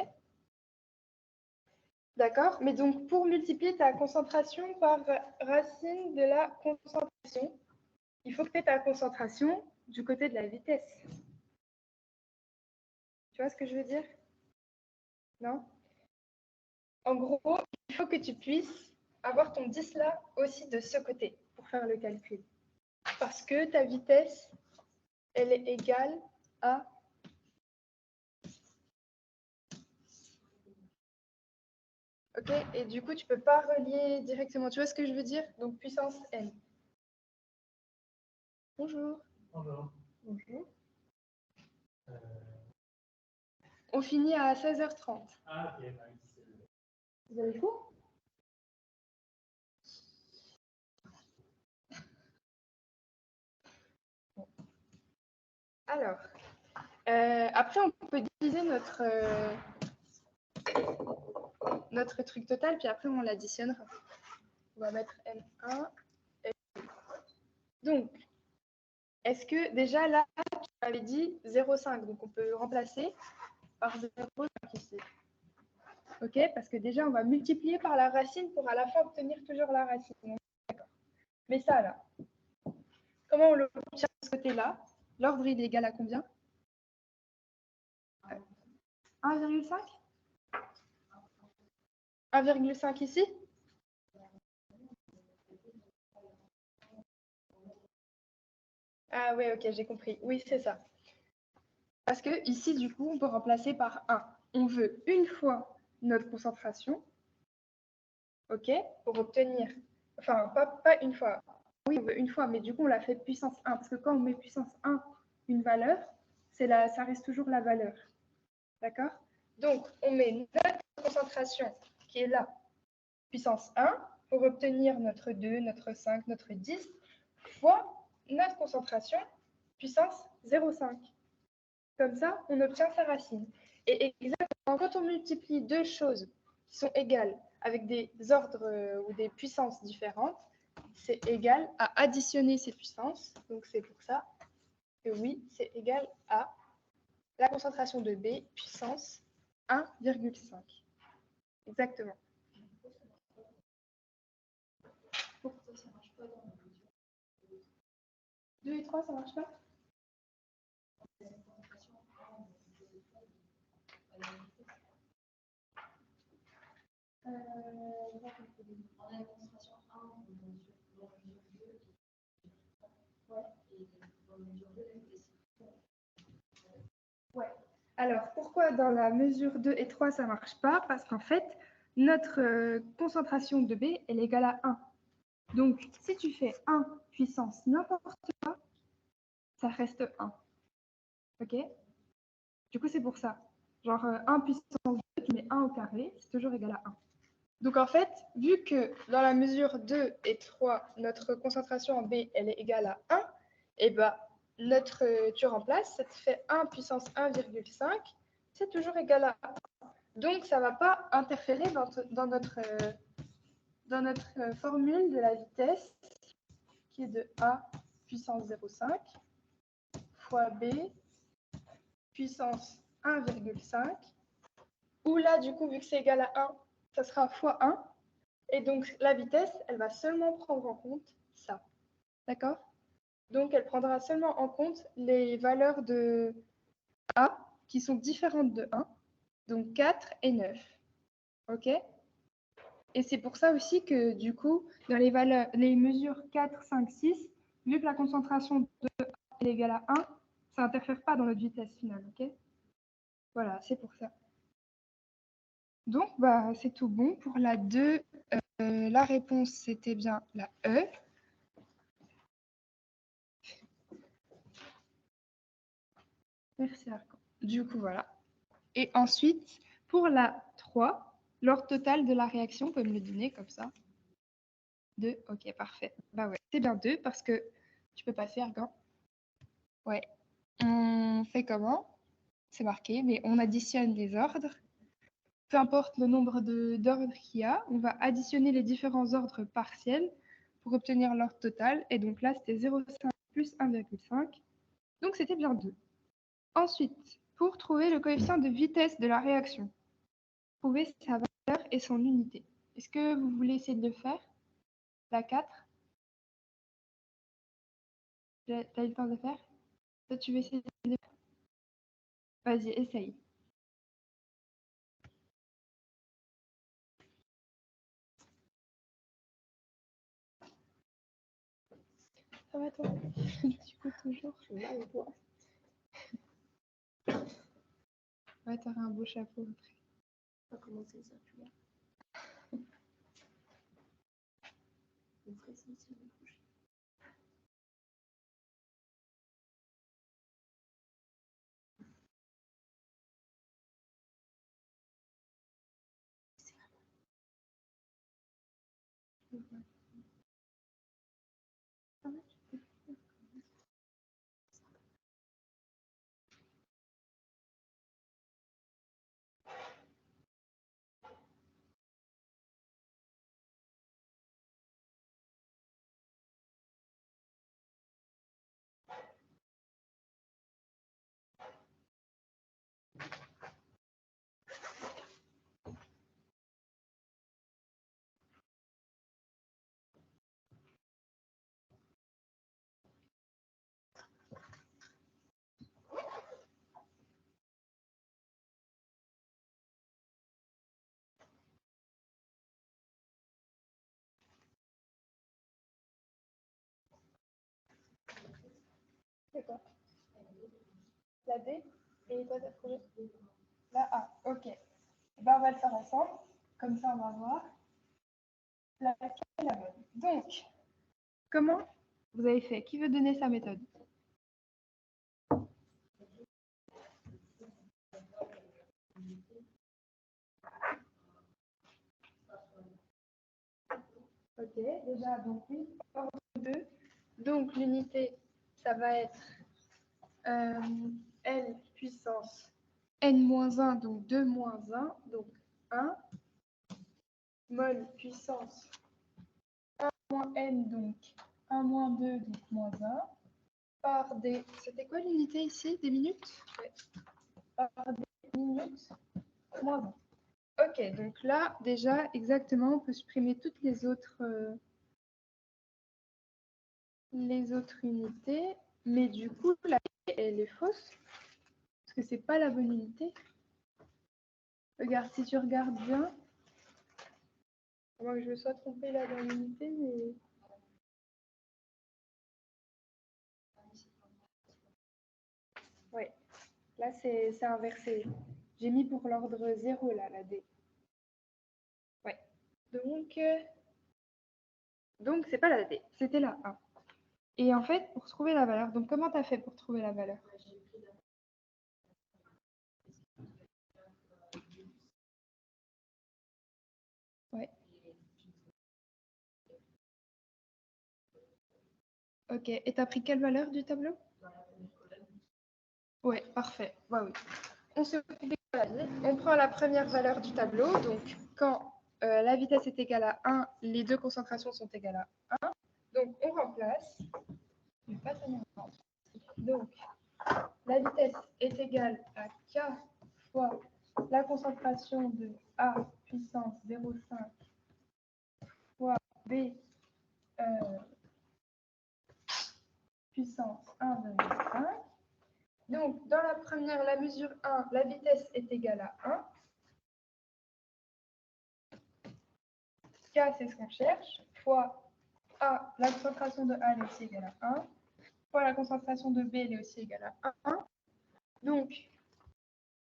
D'accord, mais donc pour multiplier ta concentration par racine de la concentration, il faut que tu aies ta concentration du côté de la vitesse. Tu vois ce que je veux dire? Non? En gros, il faut que tu puisses avoir ton 10 là aussi de ce côté pour faire le calcul. Parce que ta vitesse, elle est égale à... Ok, et du coup, tu ne peux pas relier directement. Tu vois ce que je veux dire? Donc, puissance n. Bonjour. Bonjour. Bonjour. On finit à 16h30. Ah, ok. Vous avez cours? Alors, après, on peut diviser notre truc total, puis après, on l'additionnera. On va mettre N1. Donc, est-ce que déjà là, tu avais dit 0,5, donc on peut remplacer par 0,5 ici. Ok, parce que déjà, on va multiplier par la racine pour à la fin obtenir toujours la racine. D'accord. Mais ça, là, comment on le obtient de ce côté-là? L'ordre, il est égal à combien? 1,5? 1,5 ici? Ah oui, ok, j'ai compris. Oui, c'est ça. Parce que ici, du coup, on peut remplacer par 1. On veut une fois notre concentration, ok, pour obtenir... Enfin, pas une fois. Oui, on veut une fois, mais du coup, on la fait puissance 1. Parce que quand on met puissance 1, une valeur, ça reste toujours la valeur. D'accord? Donc, on met notre concentration qui est là, puissance 1, pour obtenir notre 2, notre 5, notre 10, fois notre concentration, puissance 0,5. Comme ça, on obtient sa racine. Et exactement, quand on multiplie deux choses qui sont égales avec des ordres ou des puissances différentes, c'est égal à additionner ces puissances. Donc, c'est pour ça que oui, c'est égal à la concentration de B puissance 1,5. Exactement. Pourquoi ça ne marche pas dans 2 et 3, ça ne marche pas? Ouais. Alors, pourquoi dans la mesure 2 et 3, ça ne marche pas? Parce qu'en fait, notre concentration de B, elle est égale à 1. Donc, si tu fais 1 puissance n'importe quoi, ça reste 1. Ok? Du coup, c'est pour ça. Genre 1 puissance 2, tu mets 1 au carré, c'est toujours égal à 1. Donc en fait, vu que dans la mesure 2 et 3, notre concentration en B, elle est égale à 1, et ben tu remplaces, ça te fait 1 puissance 1,5, c'est toujours égal à 1. Donc ça ne va pas interférer dans notre formule de la vitesse qui est de A puissance 0,5 fois B puissance 1,5, où là, du coup, vu que c'est égal à 1, ça sera fois 1. Et donc, la vitesse, elle va seulement prendre en compte ça. D'accord? Donc, elle prendra seulement en compte les valeurs de A qui sont différentes de 1, donc 4 et 9. OK? Et c'est pour ça aussi que, du coup, dans les mesures 4, 5, 6, vu que la concentration de A est égale à 1, ça n'interfère pas dans notre vitesse finale. OK? Voilà, c'est pour ça. Donc, bah, c'est tout bon. Pour la 2, la réponse, c'était bien la E. Merci, Arcan. Du coup, voilà. Et ensuite, pour la 3, l'ordre total de la réaction, vous pouvez me le donner comme ça. 2, ok, parfait. Bah ouais, c'est bien 2 parce que tu peux passer, Arcan. Ouais. On fait comment? C'est marqué, mais on additionne les ordres. Peu importe le nombre d'ordres qu'il y a, on va additionner les différents ordres partiels pour obtenir l'ordre total. Et donc là, c'était 0,5 plus 1,5. Donc c'était bien 2. Ensuite, pour trouver le coefficient de vitesse de la réaction, trouver sa valeur et son unité. Est-ce que vous voulez essayer de le faire? La 4? T'as eu le temps de le faire? Toi, tu veux essayer de le faire? Vas-y, essaye. Ça va toi? Du coup, toujours. Ouais, t'auras un beau chapeau après. On va commencer ça, tu vois. On ferait ça aussi l'année prochaine. D'accord. La D et toi, t'as trouvé la A. Ok. Ben, on va le faire ensemble. Comme ça, on va voir laquelle est la bonne. Donc, comment vous avez fait? Qui veut donner sa méthode? Ok, déjà, donc oui, ordre 2. Donc, l'unité, ça va être L puissance N-1, donc 2 moins 1, donc 1. Mol puissance 1 moins N, donc 1 moins 2, donc moins 1. Par des... C'était quoi l'unité ici? Des minutes? Ouais. Par des minutes moins 1. Ok, donc là, déjà, exactement, on peut supprimer toutes les autres unités. Mais du coup, la elle est fausse, parce que c'est pas la bonne unité. Regarde, si tu regardes bien, à moins que je me sois trompée là dans l'unité, mais... Oui, là, c'est inversé. J'ai mis pour l'ordre 0, là, la D. Ouais. Donc c'est pas la D, c'était la 1. Et en fait, pour trouver la valeur, donc comment tu as fait pour trouver la valeur? Ouais. Ok, et tu as pris quelle valeur du tableau? Ouais, parfait. Ouais, oui. On se on prend la première valeur du tableau, donc quand la vitesse est égale à 1, les deux concentrations sont égales à 1. Donc on remplace. Je vais pas tenir compte. Donc la vitesse est égale à K fois la concentration de A puissance 0,5 fois B puissance 1,5. Donc dans la première, la mesure 1, la vitesse est égale à 1. K, c'est ce qu'on cherche, fois A, la concentration de A elle est aussi égale à 1, fois la concentration de B elle est aussi égale à 1. Donc,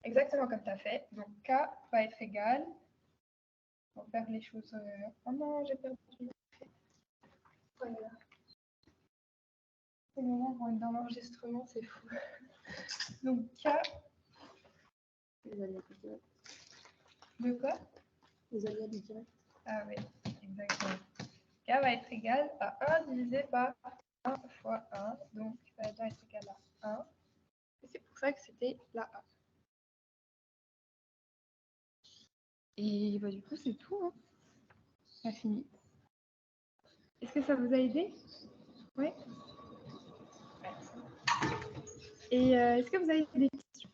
exactement comme tu as fait, donc K va être égal, on va faire les choses... Oh non, j'ai perdu. Voilà. Les moments vont être dans l'enregistrement, c'est fou. Donc K... De quoi? Les aléas du direct. Ah oui, exactement. K va être égal à 1 divisé par 1 fois 1, donc ça va bien être égal à 1. Et c'est pour ça que c'était la A. Et bah, du coup, c'est tout. Hein. Ça fini. Est-ce que ça vous a aidé? Oui. Et est-ce que vous avez des questions?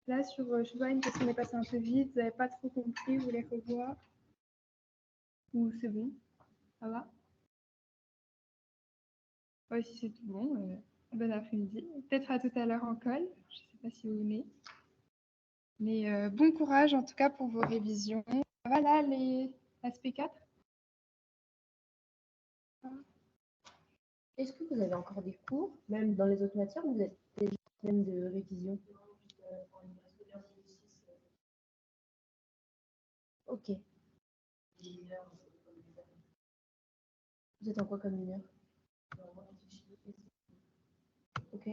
Là, sur, je vois une question est passée un peu vite, vous n'avez pas trop compris, vous voulez revoir? Ou c'est bon? Ça va? Ouais, si c'est tout bon, bon après-midi. Peut-être à tout à l'heure en col. Je ne sais pas si vous venez. Mais bon courage en tout cas pour vos révisions. Ça va là, l'aspect 4? Est-ce que vous avez encore des cours, même dans les autres matières, ou vous êtes déjà en pleine de révision? Ok. Vous êtes en quoi comme une heure? Ok.